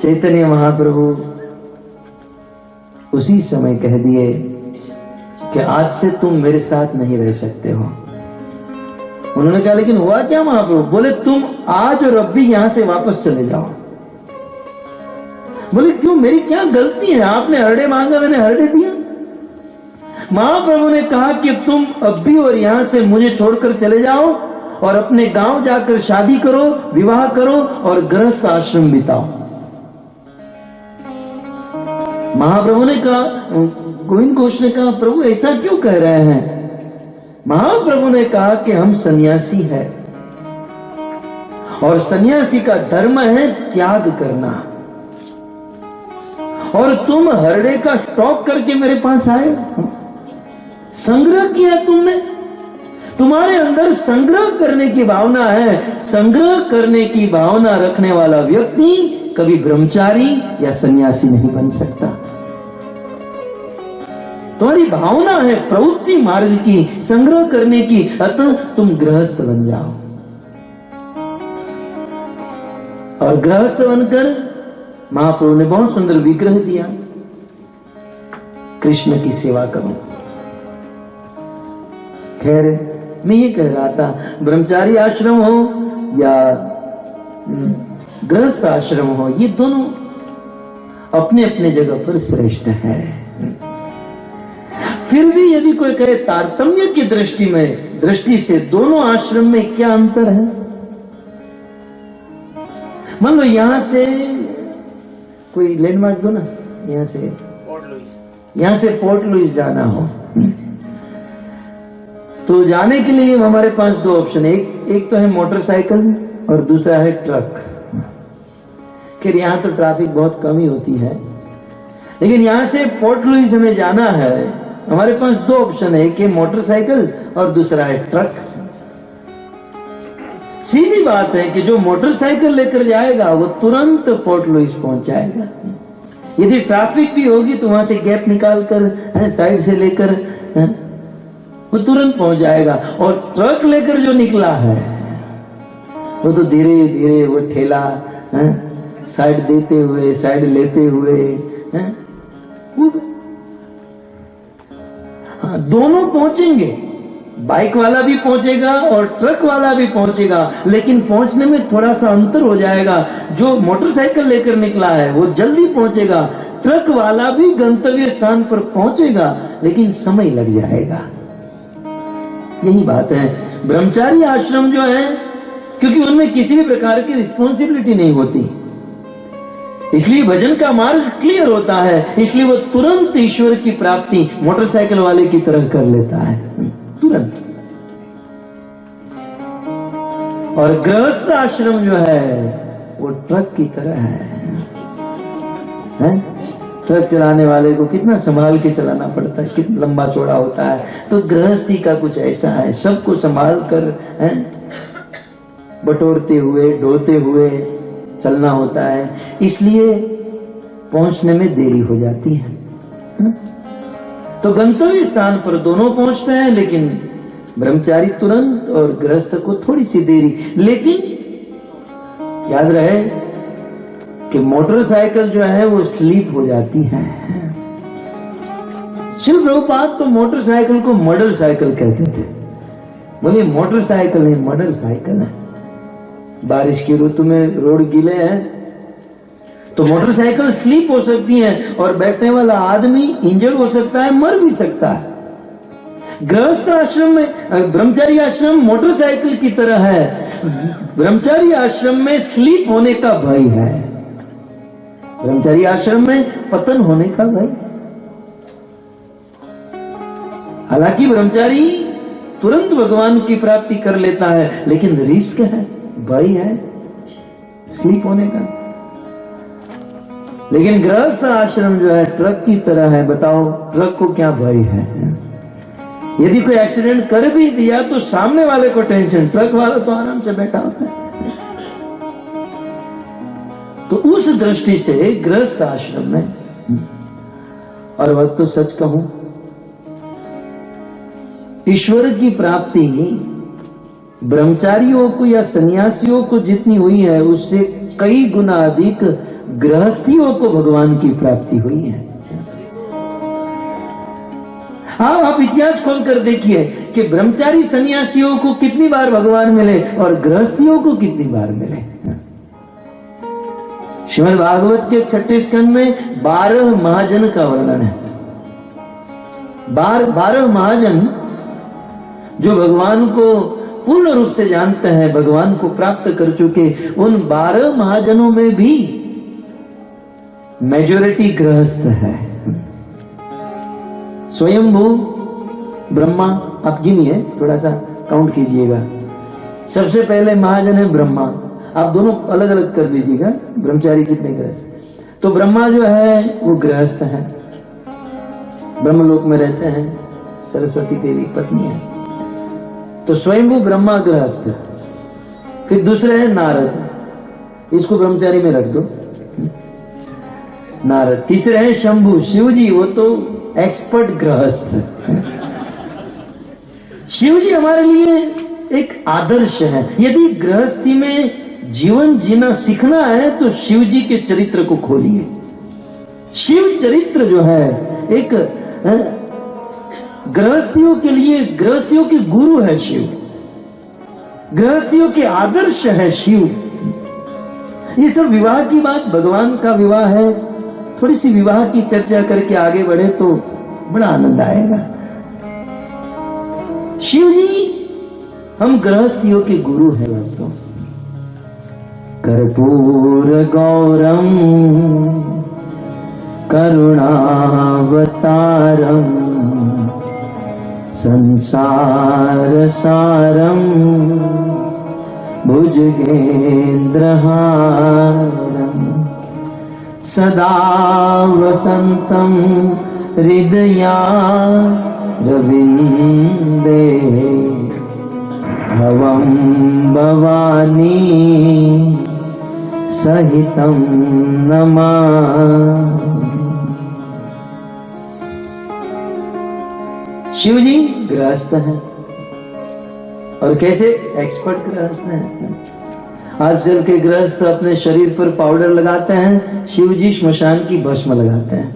चैतन्य महाप्रभु उसी समय कह दिए कि आज से तुम मेरे साथ नहीं रह सकते हो। उन्होंने कहा लेकिन हुआ क्या महाप्रभु? बोले तुम आज और अब भी यहां से वापस चले जाओ। बोले क्यों, मेरी क्या गलती है? आपने हरड़े मांगा, मैंने हरड़े दिया। महाप्रभु ने कहा कि तुम अब भी और यहां से मुझे छोड़कर चले जाओ और अपने गांव जाकर शादी करो, विवाह करो और गृहस्थ आश्रम बिताओ। महाप्रभु ने कहा, गोविंद घोष ने कहा प्रभु ऐसा क्यों कह रहे हैं? महाप्रभु ने कहा कि हम सन्यासी हैं और सन्यासी का धर्म है त्याग करना। और तुम हरड़े का स्टॉक करके मेरे पास आए, संग्रह किया तुमने। तुम्हारे अंदर संग्रह करने की भावना है। संग्रह करने की भावना रखने वाला व्यक्ति कभी ब्रह्मचारी या सन्यासी नहीं बन सकता। तुम्हारी भावना है प्रवृत्ति मार्ग की, संग्रह करने की, अतः तुम गृहस्थ बन जाओ। और गृहस्थ बनकर महाप्रभु ने बहुत सुंदर विग्रह दिया, कृष्ण की सेवा करो। खैर मैं ये कह रहा था, ब्रह्मचारी आश्रम हो या गृहस्थ आश्रम हो, ये दोनों अपने अपने जगह पर श्रेष्ठ है। फिर भी यदि कोई कहे तारतम्य की दृष्टि से दोनों आश्रम में क्या अंतर है? मान लो यहां से कोई लैंडमार्क दो ना, यहां से पोर्ट लुइस जाना हो तो जाने के लिए हमारे पास दो ऑप्शन है। एक तो है मोटरसाइकिल और दूसरा है ट्रक। खैर यहां तो ट्रैफिक बहुत कम ही होती है, लेकिन यहां से पोर्ट लुइस हमें जाना है, हमारे पास दो ऑप्शन है, एक है मोटरसाइकिल और दूसरा है ट्रक। सीधी बात है कि जो मोटरसाइकिल लेकर जाएगा वो तुरंत पोर्ट लुइस पहुंच जाएगा। यदि ट्रैफिक भी होगी तो वहां से गैप निकाल कर साइड से लेकर वो तुरंत पहुंच जाएगा। और ट्रक लेकर जो निकला है वो तो धीरे धीरे वो ठेला साइड देते हुए, साइड लेते हुए दोनों पहुंचेंगे। बाइक वाला भी पहुंचेगा और ट्रक वाला भी पहुंचेगा, लेकिन पहुंचने में थोड़ा सा अंतर हो जाएगा। जो मोटरसाइकिल लेकर निकला है वो जल्दी पहुंचेगा, ट्रक वाला भी गंतव्य स्थान पर पहुंचेगा, लेकिन समय लग जाएगा। यही बात है। ब्रह्मचारी आश्रम जो है, क्योंकि उनमें किसी भी प्रकार की रिस्पॉन्सिबिलिटी नहीं होती, इसलिए भजन का मार्ग क्लियर होता है, इसलिए वो तुरंत ईश्वर की प्राप्ति मोटरसाइकिल वाले की तरह कर लेता है, तुरंत। और गृहस्थ आश्रम जो है वो ट्रक की तरह है? ट्रक चलाने वाले को कितना संभाल के चलाना पड़ता है, कितना लंबा चौड़ा होता है। तो गृहस्थी का कुछ ऐसा है, सबको संभाल कर बटोरते हुए, ढोते हुए चलना होता है, इसलिए पहुंचने में देरी हो जाती है। तो गंतव्य स्थान पर दोनों पहुंचते हैं, लेकिन ब्रह्मचारी तुरंत और गृहस्थ को थोड़ी सी देरी। लेकिन याद रहे कि मोटरसाइकिल जो है वो स्लीप हो जाती है, शिल प्रभुपाद तो मोटरसाइकिल को मर्डर साइकिल कहते थे। बोले मोटरसाइकिल नहीं, मर्डर साइकिल है। बारिश की ऋतु में रोड गीले हैं तो मोटरसाइकिल स्लिप हो सकती है और बैठने वाला आदमी इंजर्ड हो सकता है, मर भी सकता है। गृहस्थ आश्रम में, ब्रह्मचारी आश्रम मोटरसाइकिल की तरह है। ब्रह्मचारी आश्रम में स्लीप होने का भय है, ब्रह्मचारी आश्रम में पतन होने का भय। हालांकि ब्रह्मचारी तुरंत भगवान की प्राप्ति कर लेता है, लेकिन रिस्क है, भय है स्लीप होने का। लेकिन गृहस्थ आश्रम जो है ट्रक की तरह है। बताओ ट्रक को क्या भय है? यदि कोई एक्सीडेंट कर भी दिया तो सामने वाले को टेंशन, ट्रक वाला तो आराम से बैठा होता है। तो उस दृष्टि से गृहस्थ आश्रम में, और वह तो सच कहूं, ईश्वर की प्राप्ति ब्रह्मचारियों को या सन्यासियों को जितनी हुई है उससे कई गुना अधिक गृहस्थियों को भगवान की प्राप्ति हुई है। हाँ, आप इतिहास खोलकर देखिए कि ब्रह्मचारी सन्यासियों को कितनी बार भगवान मिले और गृहस्थियों को कितनी बार मिले। श्रीमद् भागवत के 6 स्कंद में 12 महाजन का वर्णन है। 12 महाजन जो भगवान को पूर्ण रूप से जानते हैं, भगवान को प्राप्त कर चुके, उन 12 महाजनों में भी मेजॉरिटी गृहस्थ है। स्वयंभू ब्रह्मा, आप गिनिए, थोड़ा सा काउंट कीजिएगा। सबसे पहले महाजन है ब्रह्मा। आप दोनों अलग अलग कर दीजिएगा, ब्रह्मचारी कितने गृहस्थ। तो ब्रह्मा जो है वो गृहस्थ है, ब्रह्मलोक में रहते हैं, सरस्वती देवी पत्नी है। तो स्वयंभू ब्रह्मा गृहस्थ। फिर दूसरे हैं नारद, इसको ब्रह्मचारी में रख दो, नारद। तीसरे हैं शंभु, शिव जी, वो तो एक्सपर्ट गृहस्थ। शिव जी हमारे लिए एक आदर्श है। यदि गृहस्थी में जीवन जीना सीखना है तो शिव जी के चरित्र को खोलिए। शिव चरित्र जो है एक गृहस्थियों के लिए, गृहस्थियों के गुरु है शिव, गृहस्थियों के आदर्श है शिव। ये सब विवाह की बात, भगवान का विवाह है। थोड़ी सी विवाह की चर्चा करके आगे बढ़े तो बड़ा आनंद आएगा। शिव जी हम गृहस्थियों के गुरु हैं भक्तों। कर्पूर गौरम करुणावतारम संसार सारम भुजगेन्द्रहारम सदा वसंतम हृदयारविंदे भवं भवानी सहितं नमामि। शिव जी गृहस्थ है, और कैसे? एक्सपर्ट गृहस्थ है। आजकल के गृहस्थ अपने शरीर पर पाउडर लगाते हैं, शिव जी श्मशान की भस्म लगाते हैं।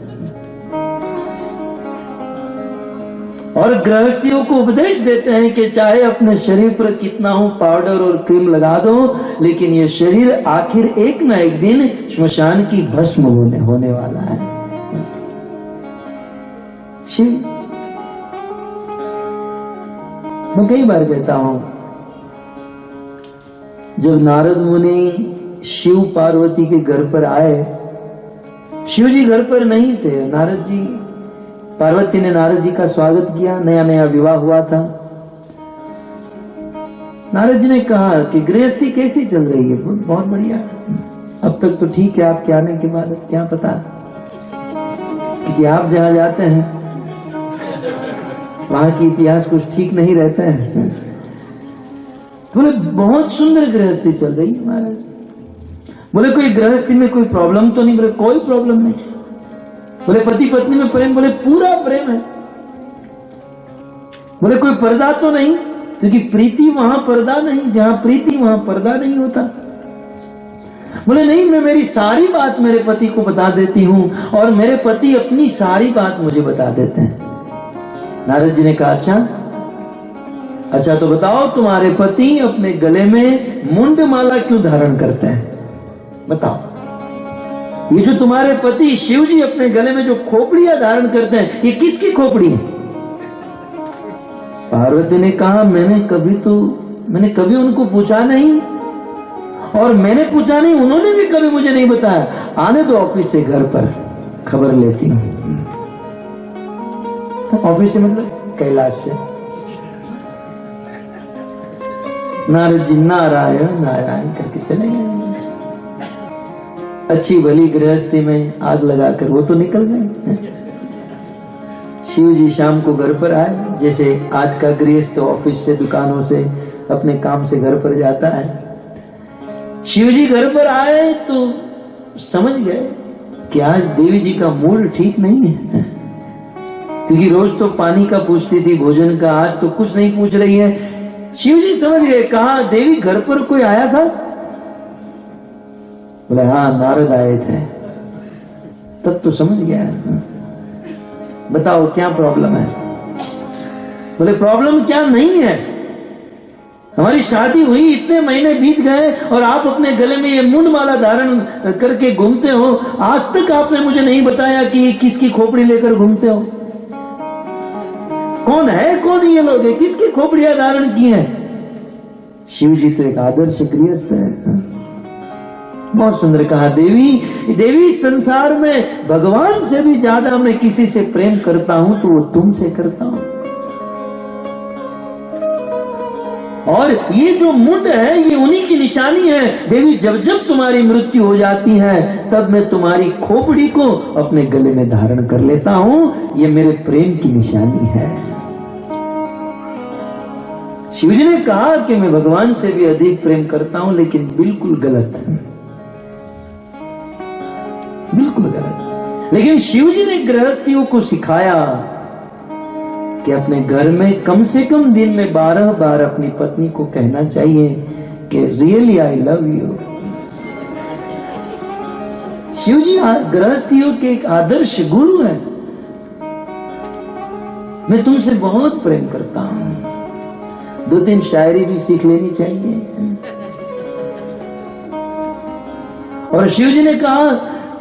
और गृहस्थियों को उपदेश देते हैं कि चाहे अपने शरीर पर कितना हो पाउडर और क्रीम लगा दो, लेकिन ये शरीर आखिर एक ना एक दिन श्मशान की भस्म होने वाला है। शिव, मैं कई बार कहता हूं, जब नारद मुनि शिव पार्वती के घर पर आए, शिव जी घर पर नहीं थे, नारद जी, पार्वती ने नारद जी का स्वागत किया। नया नया विवाह हुआ था। नारद जी ने कहा कि गृहस्थी कैसी चल रही है? बहुत बढ़िया, अब तक तो ठीक है, आपके आने के बाद क्या पता कि आप जहां जाते हैं वहां की इतिहास कुछ ठीक नहीं रहता है। बोले बहुत सुंदर गृहस्थी चल रही है महाराज। बोले कोई गृहस्थी में कोई प्रॉब्लम तो नहीं? बोले कोई प्रॉब्लम नहीं। बोले पति पत्नी में प्रेम? बोले पूरा प्रेम है। बोले कोई पर्दा तो नहीं? क्योंकि प्रीति वहां पर्दा नहीं, जहां प्रीति वहां पर्दा नहीं होता। बोले नहीं, मैं मेरी सारी बात मेरे पति को बता देती हूँ और मेरे पति अपनी सारी बात मुझे बता देते हैं। नारद जी ने कहा अच्छा तो बताओ, तुम्हारे पति अपने गले में मुंड माला क्यों धारण करते हैं? बताओ, ये जो तुम्हारे पति शिव जी अपने गले में जो खोपड़ियां धारण करते हैं, ये किसकी खोपड़ी है? पार्वती ने कहा मैंने कभी उनको पूछा नहीं, और मैंने पूछा नहीं, उन्होंने भी कभी मुझे नहीं बताया। आने दो ऑफिस से घर पर, खबर लेती हूँ। ऑफिस से मतलब कैलाश से। नारद जी नारायण नारायण करके चले गए। अच्छी भली गृहस्थी में आग लगाकर वो तो निकल गए। शिव जी शाम को घर पर आए, जैसे आज का गृहस्थ ऑफिस से, दुकानों से, अपने काम से घर पर जाता है। शिव जी घर पर आए तो समझ गए कि आज देवी जी का मूड ठीक नहीं है, क्योंकि रोज तो पानी का पूछती थी, भोजन का, आज तो कुछ नहीं पूछ रही है। शिव जी समझ गए, कहा देवी घर पर कोई आया था? बोले हाँ, नारद आए थे। तब तो समझ गया, बताओ क्या प्रॉब्लम है? बोले प्रॉब्लम क्या नहीं है, हमारी शादी हुई, इतने महीने बीत गए और आप अपने गले में ये मुंड माला धारण करके घूमते हो। आज तक आपने मुझे नहीं बताया कि किसकी खोपड़ी लेकर घूमते हो। कौन है, कौन ये लोग है, किसकी खोपड़ियां धारण की हैं? शिव जी तो एक आदर्श गृहस्थ है। बहुत सुंदर कहा, देवी संसार में भगवान से भी ज्यादा मैं किसी से प्रेम करता हूं तो वो तुमसे करता हूं। और ये जो मुंड है, ये उन्हीं की निशानी है। देवी, जब जब तुम्हारी मृत्यु हो जाती है, तब मैं तुम्हारी खोपड़ी को अपने गले में धारण कर लेता हूं। ये मेरे प्रेम की निशानी है। शिवजी ने कहा कि मैं भगवान से भी अधिक प्रेम करता हूं, लेकिन बिल्कुल गलत, बिल्कुल गलत। लेकिन शिवजी ने गृहस्थियों को सिखाया कि अपने घर में कम से कम दिन में 12 बार अपनी पत्नी को कहना चाहिए कि really I love you. Shivji गृहस्थियों के एक आदर्श गुरु है। मैं तुमसे बहुत प्रेम करता हूं। 2-3 शायरी भी सीख लेनी चाहिए। और शिवजी ने कहा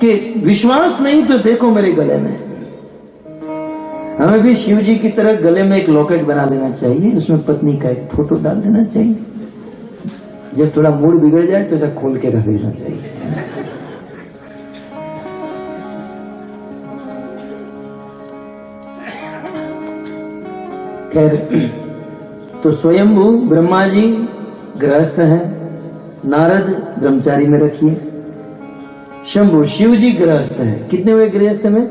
कि विश्वास नहीं तो देखो मेरे गले में। हमें भी शिव जी की तरह गले में एक लॉकेट बना लेना चाहिए, उसमें पत्नी का एक फोटो डाल देना चाहिए। जब थोड़ा मूड बिगड़ जाए तो ऐसा खोल के रख देना चाहिए। खैर, तो स्वयंभू ब्रह्मा जी गृहस्थ हैं, नारद ब्रह्मचारी में रखिए। शंभु शिव जी गृहस्थ हैं। कितने हुए गृहस्थ में?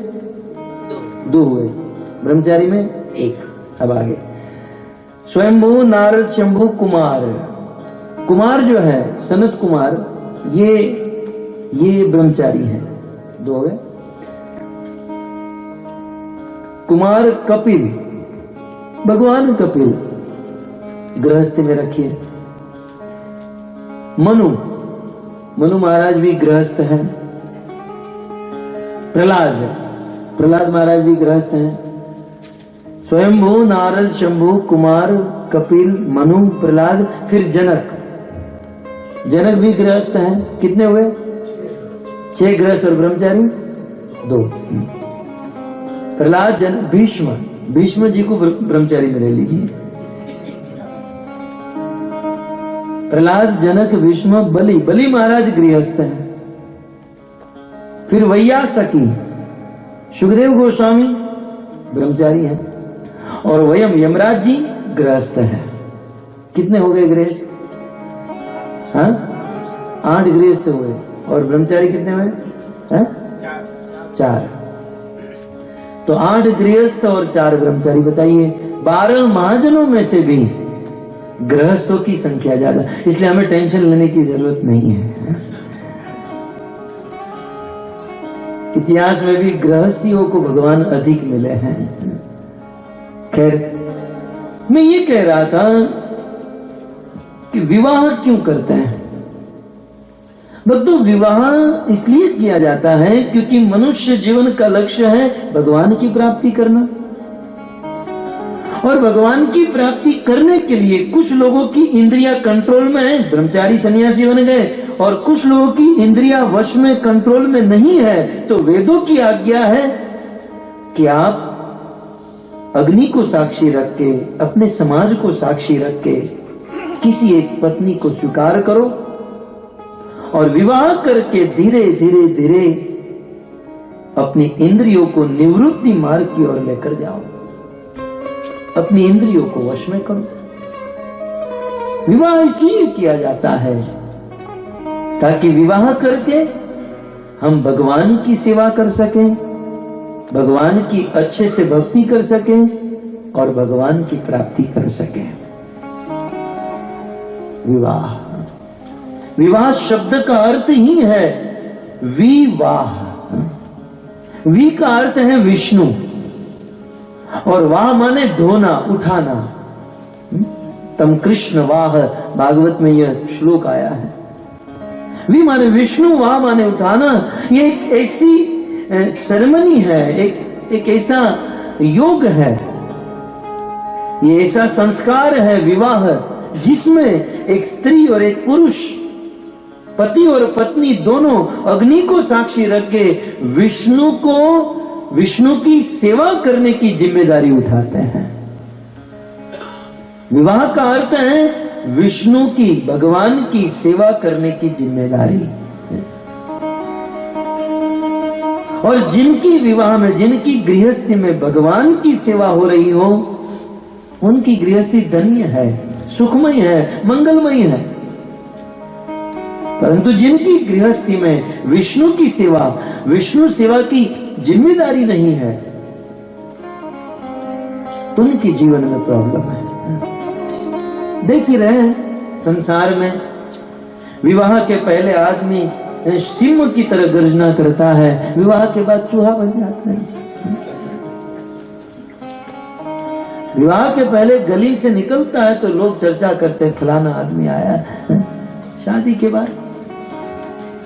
2 हुए, ब्रह्मचारी में 1। अब आगे स्वयंभू, नारद, शंभु, कुमार। कुमार जो है सनत कुमार, ये ब्रह्मचारी है। 2 हो गए। कुमार कपिल, भगवान कपिल गृहस्थ में रखिए। मनु महाराज भी गृहस्थ हैं। प्रहलाद महाराज भी गृहस्थ हैं। स्वयंभू, नारद, शंभु, कुमार, कपिल, मनु, प्रहलाद, फिर जनक भी गृहस्थ हैं। कितने हुए? 6 गृहस्थ और ब्रह्मचारी 2। प्रहलाद, जनक, भीष्म जी को ब्रह्मचारी में ले लीजिए। प्रहलाद, जनक, भीष्म, बलि महाराज गृहस्थ हैं। फिर वैयासकी, सुखदेव गोस्वामी ब्रह्मचारी हैं। और वयम यमराज जी गृहस्थ हैं। कितने हो गए गृहस्थ? 8 गृहस्थ हुए। और ब्रह्मचारी कितने हुए? 4। तो 8 गृहस्थ और 4 ब्रह्मचारी। बताइए, 12 महाजनों में से भी गृहस्थों की संख्या ज्यादा, इसलिए हमें टेंशन लेने की जरूरत नहीं है। इतिहास में भी गृहस्थियों को भगवान अधिक मिले हैं। खैर, मैं ये कह रहा था कि विवाह क्यों करते हैं? भक्तों, विवाह इसलिए किया जाता है क्योंकि मनुष्य जीवन का लक्ष्य है भगवान की प्राप्ति करना। और भगवान की प्राप्ति करने के लिए कुछ लोगों की इंद्रियां कंट्रोल में है, ब्रह्मचारी सन्यासी बन गए, और कुछ लोगों की इंद्रियां वश में कंट्रोल में नहीं है। तो वेदों की आज्ञा है कि आप अग्नि को साक्षी रख के, अपने समाज को साक्षी रख के किसी एक पत्नी को स्वीकार करो और विवाह करके धीरे धीरे धीरे अपनी इंद्रियों को निवृत्ति मार्ग की ओर लेकर जाओ, अपनी इंद्रियों को वश में करो। विवाह इसलिए किया जाता है ताकि विवाह करके हम भगवान की सेवा कर सकें, भगवान की अच्छे से भक्ति कर सकें और भगवान की प्राप्ति कर सकें। विवाह, विवाह शब्द का अर्थ ही है विवाह। वी का अर्थ है विष्णु और वाह माने ढोना, उठाना। तम कृष्ण वाह, भागवत में यह श्लोक आया है। वी माने विष्णु, वाह माने उठाना। ये एक ऐसी सेरेमनी है, एक ऐसा योग है, ये ऐसा संस्कार है विवाह, जिसमें एक स्त्री और एक पुरुष, पति और पत्नी दोनों अग्नि को साक्षी रख के विष्णु की सेवा करने की जिम्मेदारी उठाते हैं। विवाह का अर्थ है विष्णु की, भगवान की सेवा करने की जिम्मेदारी। और जिनकी विवाह में, जिनकी गृहस्थी में भगवान की सेवा हो रही हो, उनकी गृहस्थी धन्य है, सुखमय है, मंगलमय है। परंतु जिनकी गृहस्थी में विष्णु की सेवा, विष्णु सेवा की जिम्मेदारी नहीं है, उनके जीवन में प्रॉब्लम है। देख ही रहे हैं संसार में, विवाह के पहले आदमी सिंह की तरह गर्जना करता है, विवाह के बाद चूहा बन जाता है। विवाह के पहले गली से निकलता है तो लोग चर्चा करते हैं फलाना आदमी आया है। शादी के बाद,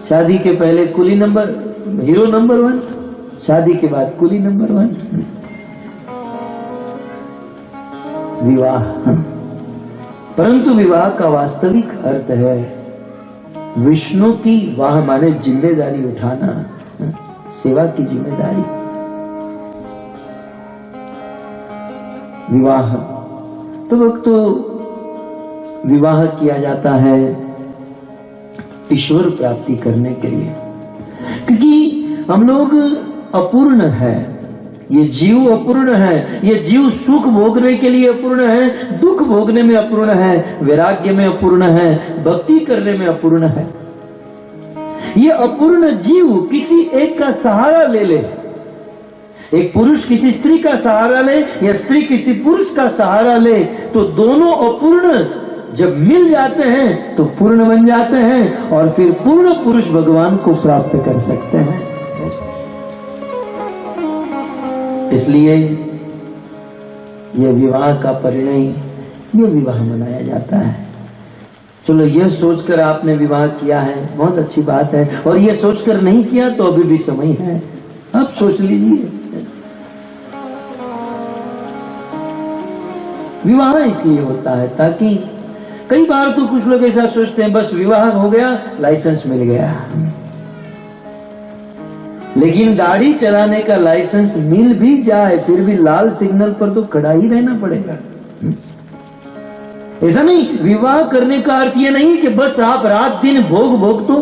शादी के पहले कुली नंबर, हीरो नंबर 1, शादी के बाद कुली नंबर 1। विवाह, परंतु विवाह का वास्तविक अर्थ है विष्णु की वाह माने जिम्मेदारी उठाना, सेवा की जिम्मेदारी। विवाह तो भक्तों, विवाह किया जाता है ईश्वर प्राप्ति करने के लिए, क्योंकि हम लोग अपूर्ण है, ये जीव अपूर्ण है। ये जीव सुख भोगने के लिए अपूर्ण है, दुख भोगने में अपूर्ण है, वैराग्य में अपूर्ण है, भक्ति करने में अपूर्ण है। ये अपूर्ण जीव किसी एक का सहारा ले ले, एक पुरुष किसी स्त्री का सहारा ले या स्त्री किसी पुरुष का सहारा ले, तो दोनों अपूर्ण जब मिल जाते हैं तो पूर्ण बन जाते हैं और फिर पूर्ण पुरुष भगवान को प्राप्त कर सकते हैं। इसलिए यह विवाह का परिणय, यह विवाह मनाया जाता है। चलो, यह सोचकर आपने विवाह किया है, बहुत अच्छी बात है, और यह सोचकर नहीं किया तो अभी भी समय है, अब सोच लीजिए। विवाह इसलिए होता है ताकि, कई बार तो कुछ लोग ऐसा सोचते हैं बस विवाह हो गया, लाइसेंस मिल गया, लेकिन गाड़ी चलाने का लाइसेंस मिल भी जाए फिर भी लाल सिग्नल पर तो खड़ा ही रहना पड़ेगा। ऐसा नहीं, विवाह करने का अर्थ यह नहीं कि बस आप रात दिन भोग तो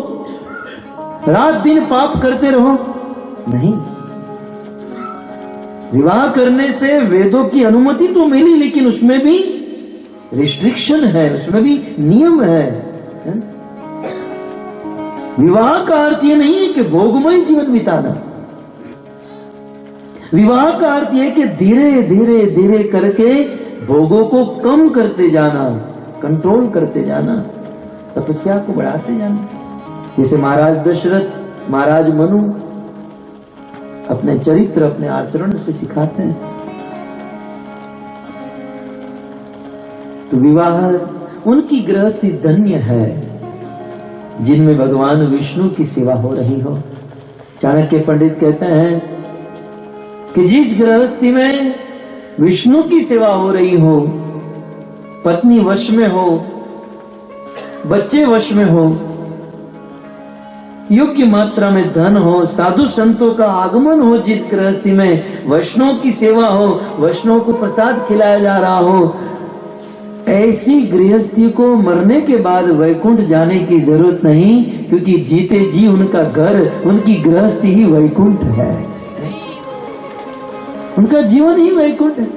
रात दिन पाप करते रहो, नहीं। विवाह करने से वेदों की अनुमति तो मिली, लेकिन उसमें भी रिस्ट्रिक्शन है, उसमें भी नियम है। विवाह का अर्थ यह नहीं है कि भोगमय जीवन बिताना। विवाह का अर्थ यह कि धीरे धीरे धीरे करके भोगों को कम करते जाना, कंट्रोल करते जाना, तपस्या को बढ़ाते जाना। जैसे महाराज दशरथ, महाराज मनु अपने चरित्र, अपने आचरण से सिखाते हैं। तो विवाह, उनकी गृहस्थी धन्य है जिनमें भगवान विष्णु की सेवा हो रही हो। चाणक्य पंडित कहते हैं कि जिस गृहस्थी में विष्णु की सेवा हो रही हो, पत्नी वश में हो, बच्चे वश में हो, योग्य मात्रा में धन हो, साधु संतों का आगमन हो, जिस गृहस्थी में वैष्णव की सेवा हो, वैष्णव को प्रसाद खिलाया जा रहा हो, ऐसी गृहस्थी को मरने के बाद वैकुंठ जाने की जरूरत नहीं, क्योंकि जीते जी उनका घर, उनकी गृहस्थी ही वैकुंठ है, उनका जीवन ही वैकुंठ है।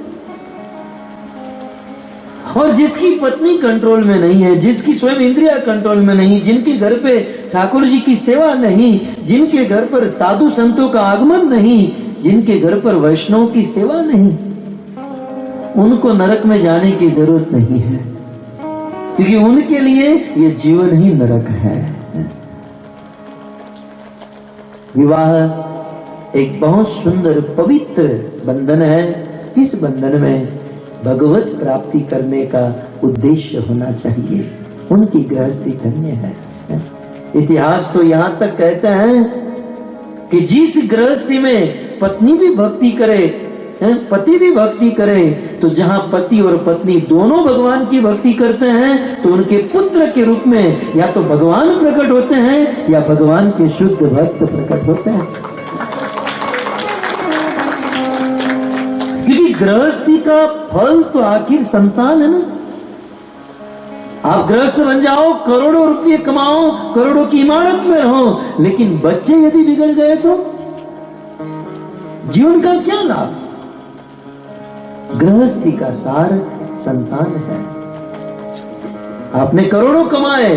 और जिसकी पत्नी कंट्रोल में नहीं है, जिसकी स्वयं इंद्रिया कंट्रोल में नहीं, जिनके घर पे ठाकुर जी की सेवा नहीं, जिनके घर पर साधु संतों का आगमन नहीं, जिनके घर पर वैष्णव की सेवा नहीं, उनको नरक में जाने की जरूरत नहीं है, क्योंकि उनके लिए ये जीवन ही नरक है। विवाह एक बहुत सुंदर पवित्र बंधन है। इस बंधन में भगवत प्राप्ति करने का उद्देश्य होना चाहिए। उनकी गृहस्थी धन्य है। इतिहास तो यहां तक कहते हैं कि जिस गृहस्थी में पत्नी भी भक्ति करे, पति भी भक्ति करे, तो जहां पति और पत्नी दोनों भगवान की भक्ति करते हैं, तो उनके पुत्र के रूप में या तो भगवान प्रकट होते हैं या भगवान के शुद्ध भक्त प्रकट होते हैं। क्योंकि गृहस्थी का फल तो आखिर संतान है ना। आप गृहस्थ बन जाओ, करोड़ों रुपये कमाओ, करोड़ों की इमारत में रहो, लेकिन बच्चे यदि बिगड़ गए तो जीवन का क्या लाभ? गृहस्थी का सार संतान है। आपने करोड़ों कमाए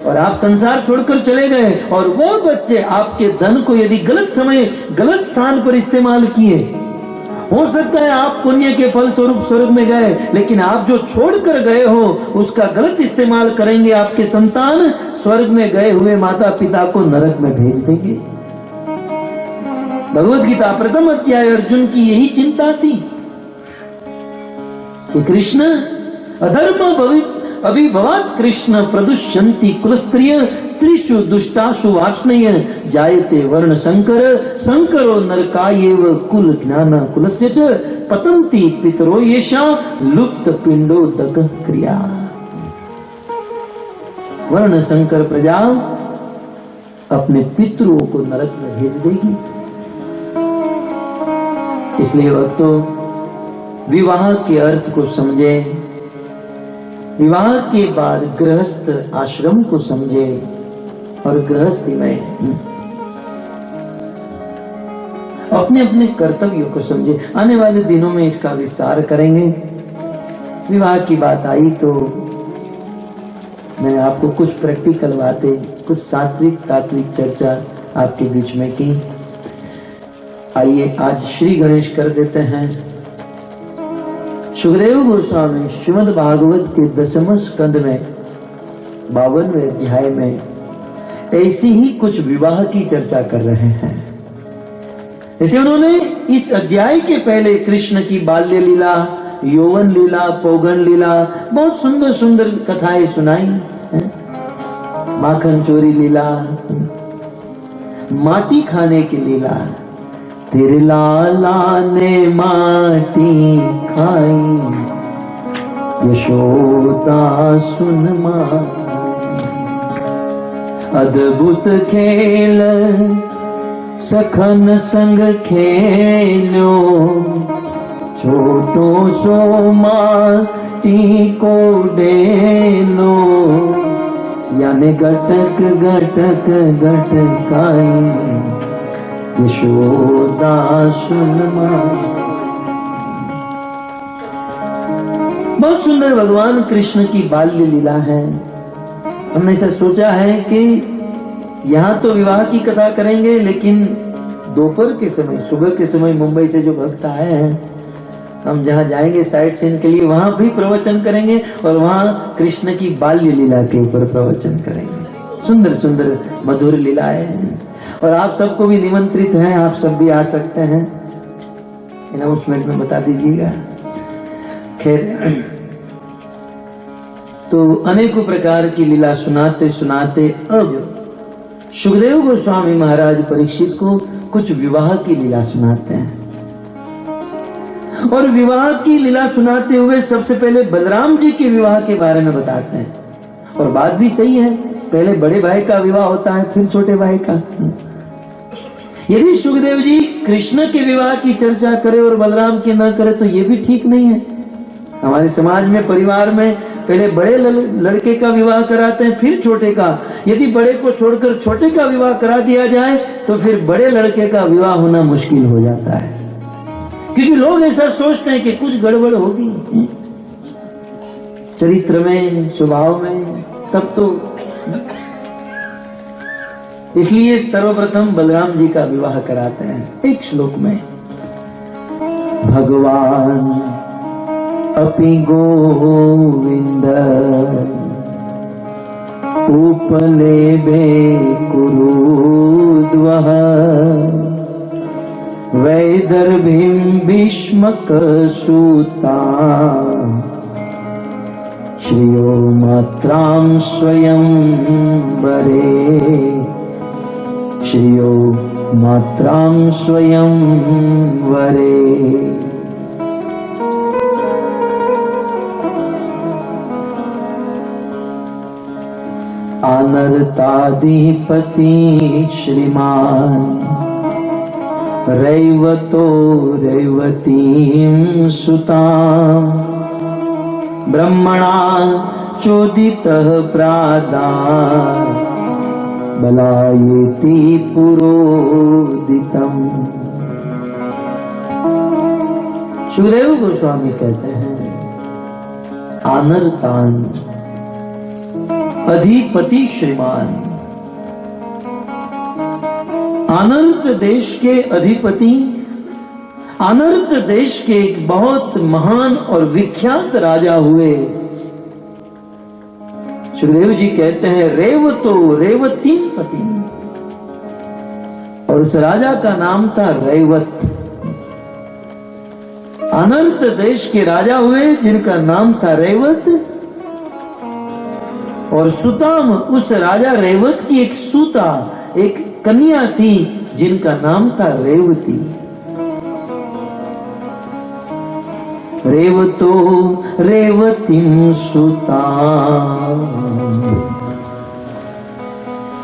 और आप संसार छोड़कर चले गए, और वो बच्चे आपके धन को यदि गलत समय गलत स्थान पर इस्तेमाल किए, हो सकता है आप पुण्य के फल स्वरूप स्वर्ग में गए, लेकिन आप जो छोड़कर गए हो उसका गलत इस्तेमाल करेंगे आपके संतान, स्वर्ग में गए हुए माता पिता को नरक में भेज देंगे। भगवत गीता प्रथम अध्याय अर्जुन की यही चिंता थी कि कृष्ण अधर्म अभिभवात् कृष्ण प्रदुष्यन्ति कुलस्त्रिय स्त्रीषु दुष्टासु वाष्णेय जायते वर्ण संकर संकरो नरकायेव कुल ज्ञान कुलस्य च पतन्ति पितरो येषा लुप्त पिंडोदक क्रिया। वर्ण संकर प्रजा अपने पितरों को नरक में भेज देगी। इसलिए भक्तों, विवाह के अर्थ को समझे, विवाह के बाद गृहस्थ आश्रम को समझे, और गृहस्थी में अपने अपने कर्तव्यों को समझे। आने वाले दिनों में इसका विस्तार करेंगे। विवाह की बात आई तो मैंने आपको कुछ प्रैक्टिकल बातें, कुछ सात्विक तात्विक चर्चा आपके बीच में की। आइए आज श्री गणेश कर देते हैं। सुखदेव गोस्वामी श्रीमद् भागवत के 10वें स्कंद में 52वें अध्याय में ऐसी ही कुछ विवाह की चर्चा कर रहे हैं। जैसे उन्होंने इस अध्याय के पहले कृष्ण की बाल्य लीला, यौवन लीला, पौगन लीला, बहुत सुंदर सुंदर कथाएं सुनाई। माखन चोरी लीला, माटी खाने की लीला, तेरे लाला ने माटी खाई, यशोदा सुन मां, अद्भुत खेल सखन संग खेलो, छोटो सो माटी को डेलो, यानी गटक गटक गटकाई, यशोदा सुन मां। बहुत सुंदर भगवान कृष्ण की बाल्य लीला है। हमने ऐसा सोचा है कि यहाँ तो विवाह की कथा करेंगे, लेकिन दोपहर के समय, सुबह के समय मुंबई से जो भक्त आए हैं, हम जहाँ जाएंगे साइट सीन के लिए, वहां भी प्रवचन करेंगे और वहां कृष्ण की बाल्य लीला के ऊपर प्रवचन करेंगे। सुंदर सुंदर मधुर लीलाएं हैं, और आप सबको भी निमंत्रित हैं, आप सब भी आ सकते हैं। अनाउंसमेंट में बता दीजिएगा। खैर, तो अनेकों प्रकार की लीला सुनाते सुनाते अब सुखदेव गोस्वामी महाराज परीक्षित को कुछ विवाह की लीला सुनाते हैं। और विवाह की लीला सुनाते हुए सबसे पहले बलराम जी के विवाह के बारे में बताते हैं। और बात भी सही है, पहले बड़े भाई का विवाह होता है फिर छोटे भाई का। यदि सुखदेव जी कृष्ण के विवाह की चर्चा करे और बलराम की ना करे तो ये भी ठीक नहीं है। हमारे समाज में परिवार में पहले बड़े लड़के का विवाह कराते हैं फिर छोटे का। यदि बड़े को छोड़कर छोटे का विवाह करा दिया जाए तो फिर बड़े लड़के का विवाह होना मुश्किल हो जाता है, क्योंकि लोग ऐसा सोचते हैं कि कुछ गड़बड़ होगी चरित्र में, स्वभाव में, तब तो इसलिए सर्वप्रथम बलराम जी का विवाह कराते हैं। एक श्लोक में भगवान अपि गोविंद उपलेभे कुरुद्वः वैदर्भीं भीष्मक सूता श्रियो मात्रां स्वयं वरे श्रियो मात्रां स्वयं वरे। अनर्ताधिपति श्रीमान रैवतो रैवतीं सुतां ब्रह्मणा चोदितः प्रादान् बलायेति पुरोदितम्। सुखदेव गोस्वामी कहते हैं आनर्तान अधिपति श्रीमान, अनर्त देश के अधिपति, अनर्त देश के एक बहुत महान और विख्यात राजा हुए। सुखदेव जी कहते हैं रेवतो रेवतीम पति, और उस राजा का नाम था रेवत। अनर्त देश के राजा हुए जिनका नाम था रेवत, और सुताम उस राजा रेवत की एक सूता, एक कन्या थी जिनका नाम था रेवती। रेवतो रेवतीं सुता,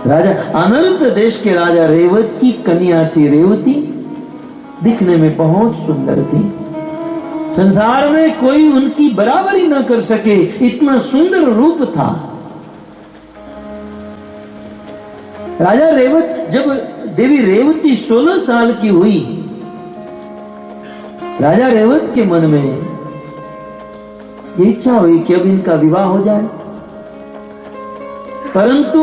राजा अनर्त देश के राजा रेवत की कन्या थी रेवती। दिखने में बहुत सुंदर थी, संसार में कोई उनकी बराबरी न कर सके, इतना सुंदर रूप था। राजा रेवत, जब देवी रेवती 16 साल की हुई, राजा रेवत के मन में ये इच्छा हुई कि अब इनका विवाह हो जाए, परंतु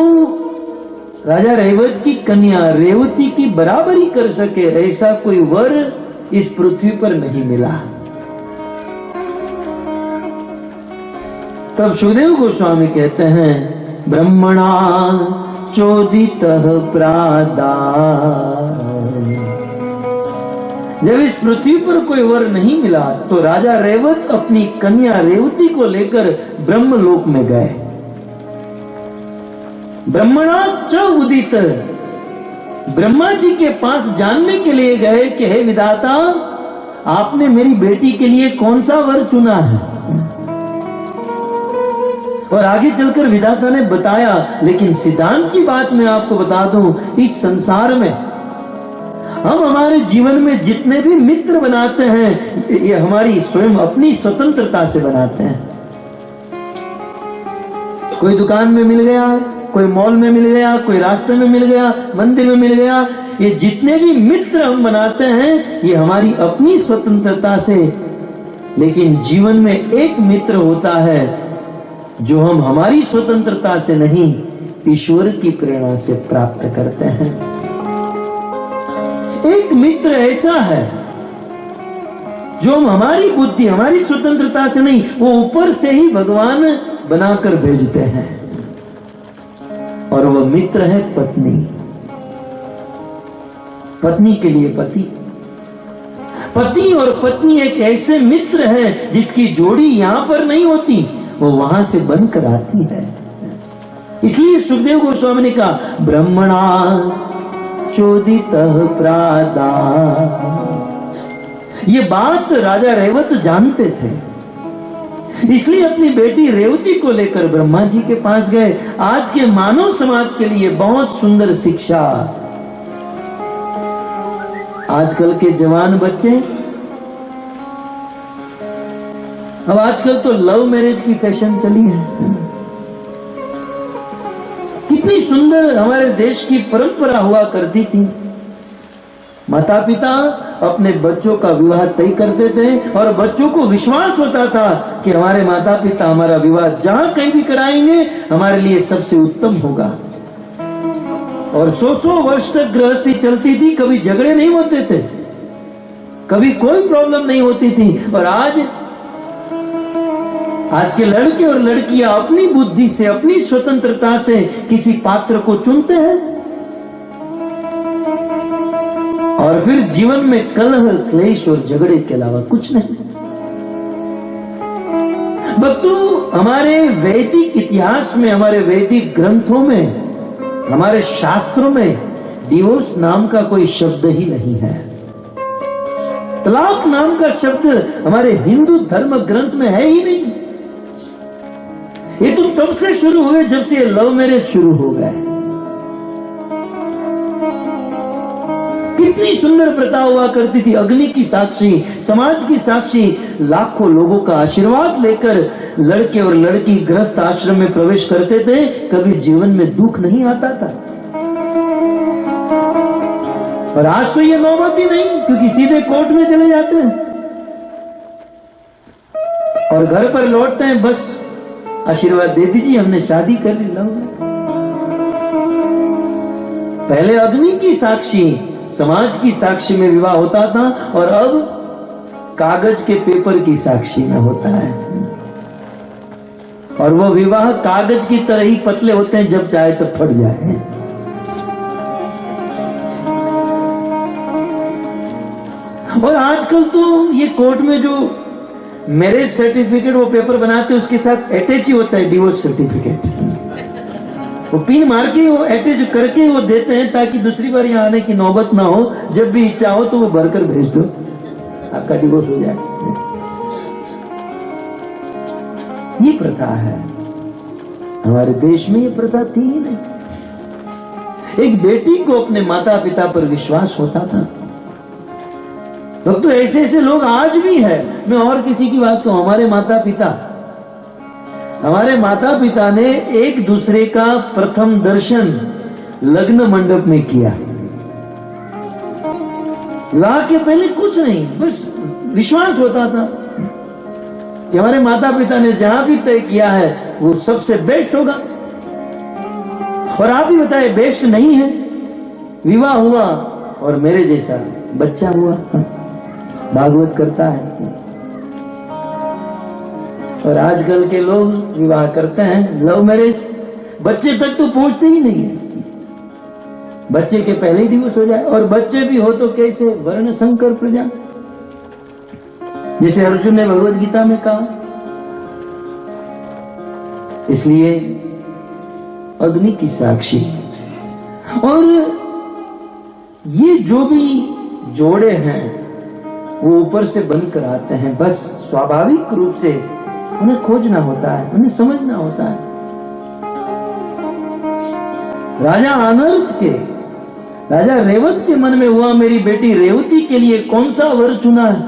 राजा रेवत की कन्या रेवती की बराबरी कर सके ऐसा कोई वर इस पृथ्वी पर नहीं मिला। तब सुखदेव गोस्वामी कहते हैं ब्रह्मणा चोदितः प्रादान्, जब इस पृथ्वी पर कोई वर नहीं मिला तो राजा रेवत अपनी कन्या रेवती को लेकर ब्रह्मलोक में गए। ब्रह्मणा च उदित, ब्रह्मा जी के पास जानने के लिए गए कि हे विधाता, आपने मेरी बेटी के लिए कौन सा वर चुना है। और आगे चलकर विधाता ने बताया, लेकिन सिद्धांत की बात मैं आपको बता दूं, इस संसार में हम हमारे जीवन में जितने भी मित्र बनाते हैं ये हमारी स्वयं अपनी स्वतंत्रता से बनाते हैं। कोई दुकान में मिल गया, कोई मॉल में मिल गया, कोई रास्ते में मिल गया, मंदिर में मिल गया, ये जितने भी मित्र हम बनाते हैं ये हमारी अपनी स्वतंत्रता से। लेकिन जीवन में एक मित्र होता है जो हम हमारी स्वतंत्रता से नहीं, ईश्वर की प्रेरणा से प्राप्त करते हैं। एक मित्र ऐसा है जो हम हमारी बुद्धि, हमारी स्वतंत्रता से नहीं, वो ऊपर से ही भगवान बनाकर भेजते हैं, और वह मित्र है पत्नी। पत्नी के लिए पति, पति और पत्नी एक ऐसे मित्र हैं जिसकी जोड़ी यहां पर नहीं होती, वो वहां से बनकर आती है। इसलिए सुखदेव गोस्वामी ने कहा ब्रह्मणा चोदितः प्रादा। ये बात राजा रेवत जानते थे, इसलिए अपनी बेटी रेवती को लेकर ब्रह्मा जी के पास गए। आज के मानव समाज के लिए बहुत सुंदर शिक्षा। आजकल के जवान बच्चे, अब आजकल तो लव मैरिज की फैशन चली है। कितनी सुंदर हमारे देश की परंपरा हुआ करती थी। माता पिता अपने बच्चों का विवाह तय करते थे और बच्चों को विश्वास होता था कि हमारे माता पिता हमारा विवाह जहां कहीं भी कराएंगे हमारे लिए सबसे उत्तम होगा। और 100 वर्ष तक गृहस्थी चलती थी, कभी झगड़े नहीं होते थे, कभी कोई प्रॉब्लम नहीं होती थी। और आज के लड़के और लड़कियां अपनी बुद्धि से, अपनी स्वतंत्रता से किसी पात्र को चुनते हैं और फिर जीवन में कलह, क्लेश और झगड़े के अलावा कुछ नहीं। भक्तों, हमारे वैदिक इतिहास में, हमारे वैदिक ग्रंथों में, हमारे शास्त्रों में डिवोर्स नाम का कोई शब्द ही नहीं है। तलाक नाम का शब्द हमारे हिंदू धर्म ग्रंथ में है ही नहीं। ये तो तब से शुरू हुए जब से लव मैरिज शुरू हो गए। कितनी सुंदर प्रथा हुआ करती थी, अग्नि की साक्षी, समाज की साक्षी, लाखों लोगों का आशीर्वाद लेकर लड़के और लड़की गृहस्थ आश्रम में प्रवेश करते थे। कभी जीवन में दुख नहीं आता था। और आज तो ये नौबत ही नहीं, क्योंकि सीधे कोर्ट में चले जाते हैं और घर पर लौटते हैं, बस आशीर्वाद दे दीजिए, हमने शादी कर ली, लव मैरिज। पहले अग्नि की साक्षी, समाज की साक्षी में विवाह होता था और अब कागज के पेपर की साक्षी में होता है। और वो विवाह कागज की तरह ही पतले होते हैं, जब चाहे तब फट जाए। और आजकल तो ये कोर्ट में जो मैरिज सर्टिफिकेट वो पेपर बनाते हैं, उसके साथ अटैच ही होता है डिवोर्स सर्टिफिकेट। वो पिन मार के, वो अटैच करके वो देते हैं ताकि दूसरी बार यहाँ आने की नौबत ना हो। जब भी इच्छा हो तो वो भरकर भेज दो, आपका डिवोर्स हो जाए। ये प्रथा है, हमारे देश में ये प्रथा थी ही नहीं। एक बेटी को अपने माता पिता पर विश्वास होता था। तो ऐसे ऐसे लोग आज भी है। मैं और किसी की बात कहूं, हमारे माता पिता ने एक दूसरे का प्रथम दर्शन लग्न मंडप में किया। विवाह के पहले कुछ नहीं, बस विश्वास होता था कि हमारे माता पिता ने जहां भी तय किया है वो सबसे बेस्ट होगा। और आप ही बताए, बेस्ट नहीं है। विवाह हुआ और मेरे जैसा बच्चा हुआ। भागवत करता है। और आजकल के लोग विवाह करते हैं लव मैरिज, बच्चे तक तो पहुंचते ही नहीं है। बच्चे के पहले ही डिवोर्स हो जाए, और बच्चे भी हो तो कैसे, वर्ण संकर प्रजा, जिसे अर्जुन ने भगवत गीता में कहा। इसलिए अग्नि की साक्षी। और ये जो भी जोड़े हैं वो ऊपर से बनकर आते हैं, बस स्वाभाविक रूप से उन्हें खोजना होता है, उन्हें समझना होता है। राजा अनर्थ के, राजा रेवत के मन में हुआ, मेरी बेटी रेवती के लिए कौन सा वर चुना है।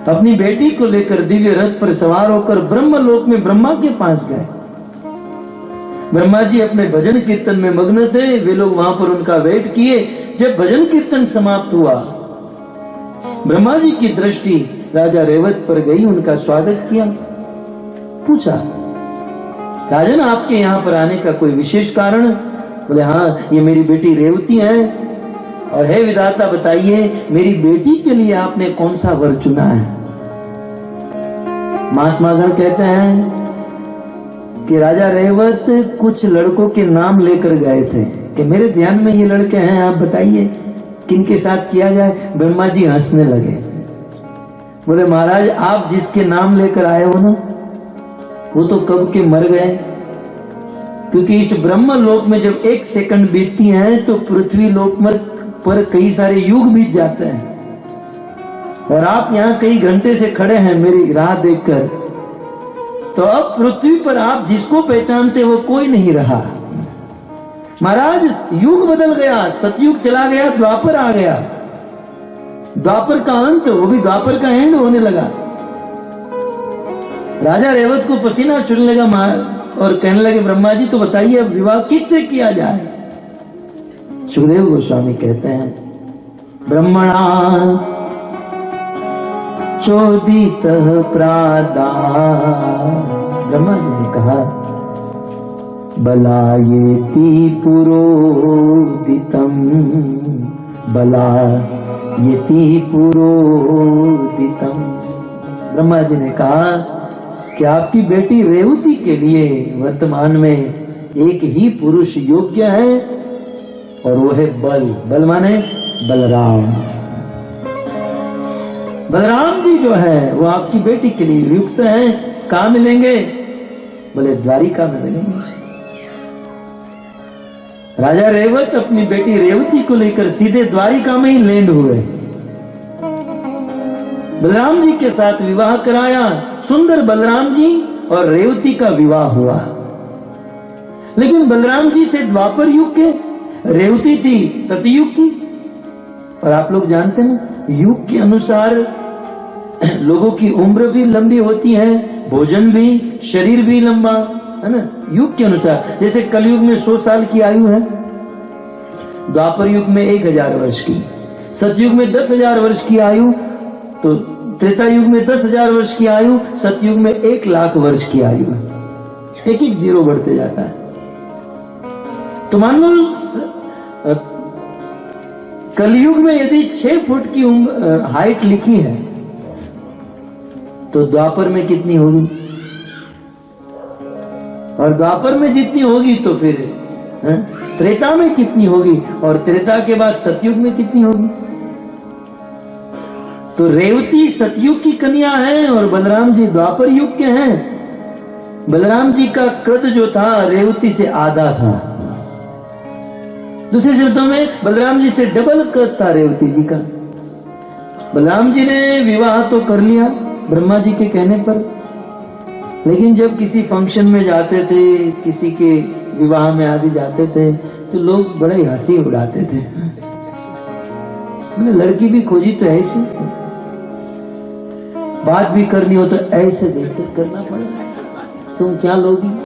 अपनी बेटी को लेकर दिव्य रथ पर सवार होकर ब्रह्मलोक में ब्रह्मा के पास गए। ब्रह्मा जी अपने भजन कीर्तन में मग्न थे। वे लोग वहां पर उनका वेट किए। जब भजन कीर्तन समाप्त हुआ, ब्रह्मा जी की दृष्टि राजा रेवत पर गई, उनका स्वागत किया। पूछा, राजन आपके यहाँ पर आने का कोई विशेष कारण? बोले, हाँ, ये मेरी बेटी रेवती है। और हे विधाता, बताइए मेरी बेटी के लिए आपने कौन सा वर चुना है? महात्मागण कहते हैं कि राजा रेवत कुछ लड़कों के नाम लेकर गए थे कि मेरे ध्यान में ये लड़के हैं, आप बताइए किनके साथ किया जाए। ब्रह्मा जी हंसने लगे। बोले महाराज आप जिसके नाम लेकर आए हो ना वो तो कब के मर गए, क्योंकि इस ब्रह्म लोक में जब 1 सेकंड बीतती है तो पृथ्वी लोक पर कई सारे युग बीत जाते हैं, और आप यहाँ कई घंटे से खड़े हैं मेरी राह देखकर, तो अब पृथ्वी पर आप जिसको पहचानते वो कोई नहीं रहा। महाराज युग बदल गया, सतयुग चला गया, द्वापर आ गया, द्वापर का अंत, वो भी द्वापर का एंड होने लगा। राजा रेवत को पसीना छूटने लगा और कहने लगे ब्रह्मा जी तो बताइए अब विवाह किससे किया जाए। सुखदेव गोस्वामी कहते हैं ब्रह्मणा चोदित प्रादा, ब्रह्मा जी ने कहा बलायेति पुरोदितम, बलायेति पुरोदितम। ब्रह्मा जी ने कहा कि आपकी बेटी रेवती के लिए वर्तमान में एक ही पुरुष योग्य है और वो है बल। बल माने बलराम। बलराम जी जो है वो आपकी बेटी के लिए युक्त है। कहां मिलेंगे? बोले द्वारिका में मिलेंगे। राजा रेवत अपनी बेटी रेवती को लेकर सीधे द्वारिका में ही लैंड हुए। बलराम जी के साथ विवाह कराया, सुंदर बलराम जी और रेवती का विवाह हुआ। लेकिन बलराम जी थे द्वापर युग के, रेवती थी सतयुग की। और आप लोग जानते हैं युग के अनुसार लोगों की उम्र भी लंबी होती है, भोजन भी, शरीर भी लंबा, है ना, युग के अनुसार। जैसे कलयुग में 100 साल की आयु है, द्वापर युग में 1000 वर्ष की, सतयुग में 10,000 वर्ष की आयु, तो त्रेता युग में 10,000 वर्ष की आयु, सतयुग में 1,00,000 वर्ष की आयु है। एक एक जीरो बढ़ते जाता है। तो मान लो कलयुग में यदि 6 फुट की हाइट लिखी है तो द्वापर में कितनी होगी, और द्वापर में जितनी होगी तो फिर त्रेता में कितनी होगी, और त्रेता के बाद सतयुग में कितनी होगी। तो रेवती सतयुग की कन्या है और बलराम जी द्वापर युग के हैं। बलराम जी का कद जो था रेवती से आधा था। दूसरे शब्दों में बलराम जी से डबल कद था रेवती जी का। बलराम जी ने विवाह तो कर लिया ब्रह्मा जी के कहने पर, लेकिन जब किसी फंक्शन में जाते थे, किसी के विवाह में आदि जाते थे तो लोग बड़े हंसी उड़ाते थे। लड़की भी खोजी तो ऐसी, बात भी करनी हो तो ऐसे देखकर करना पड़ेगा, तुम क्या लोगी।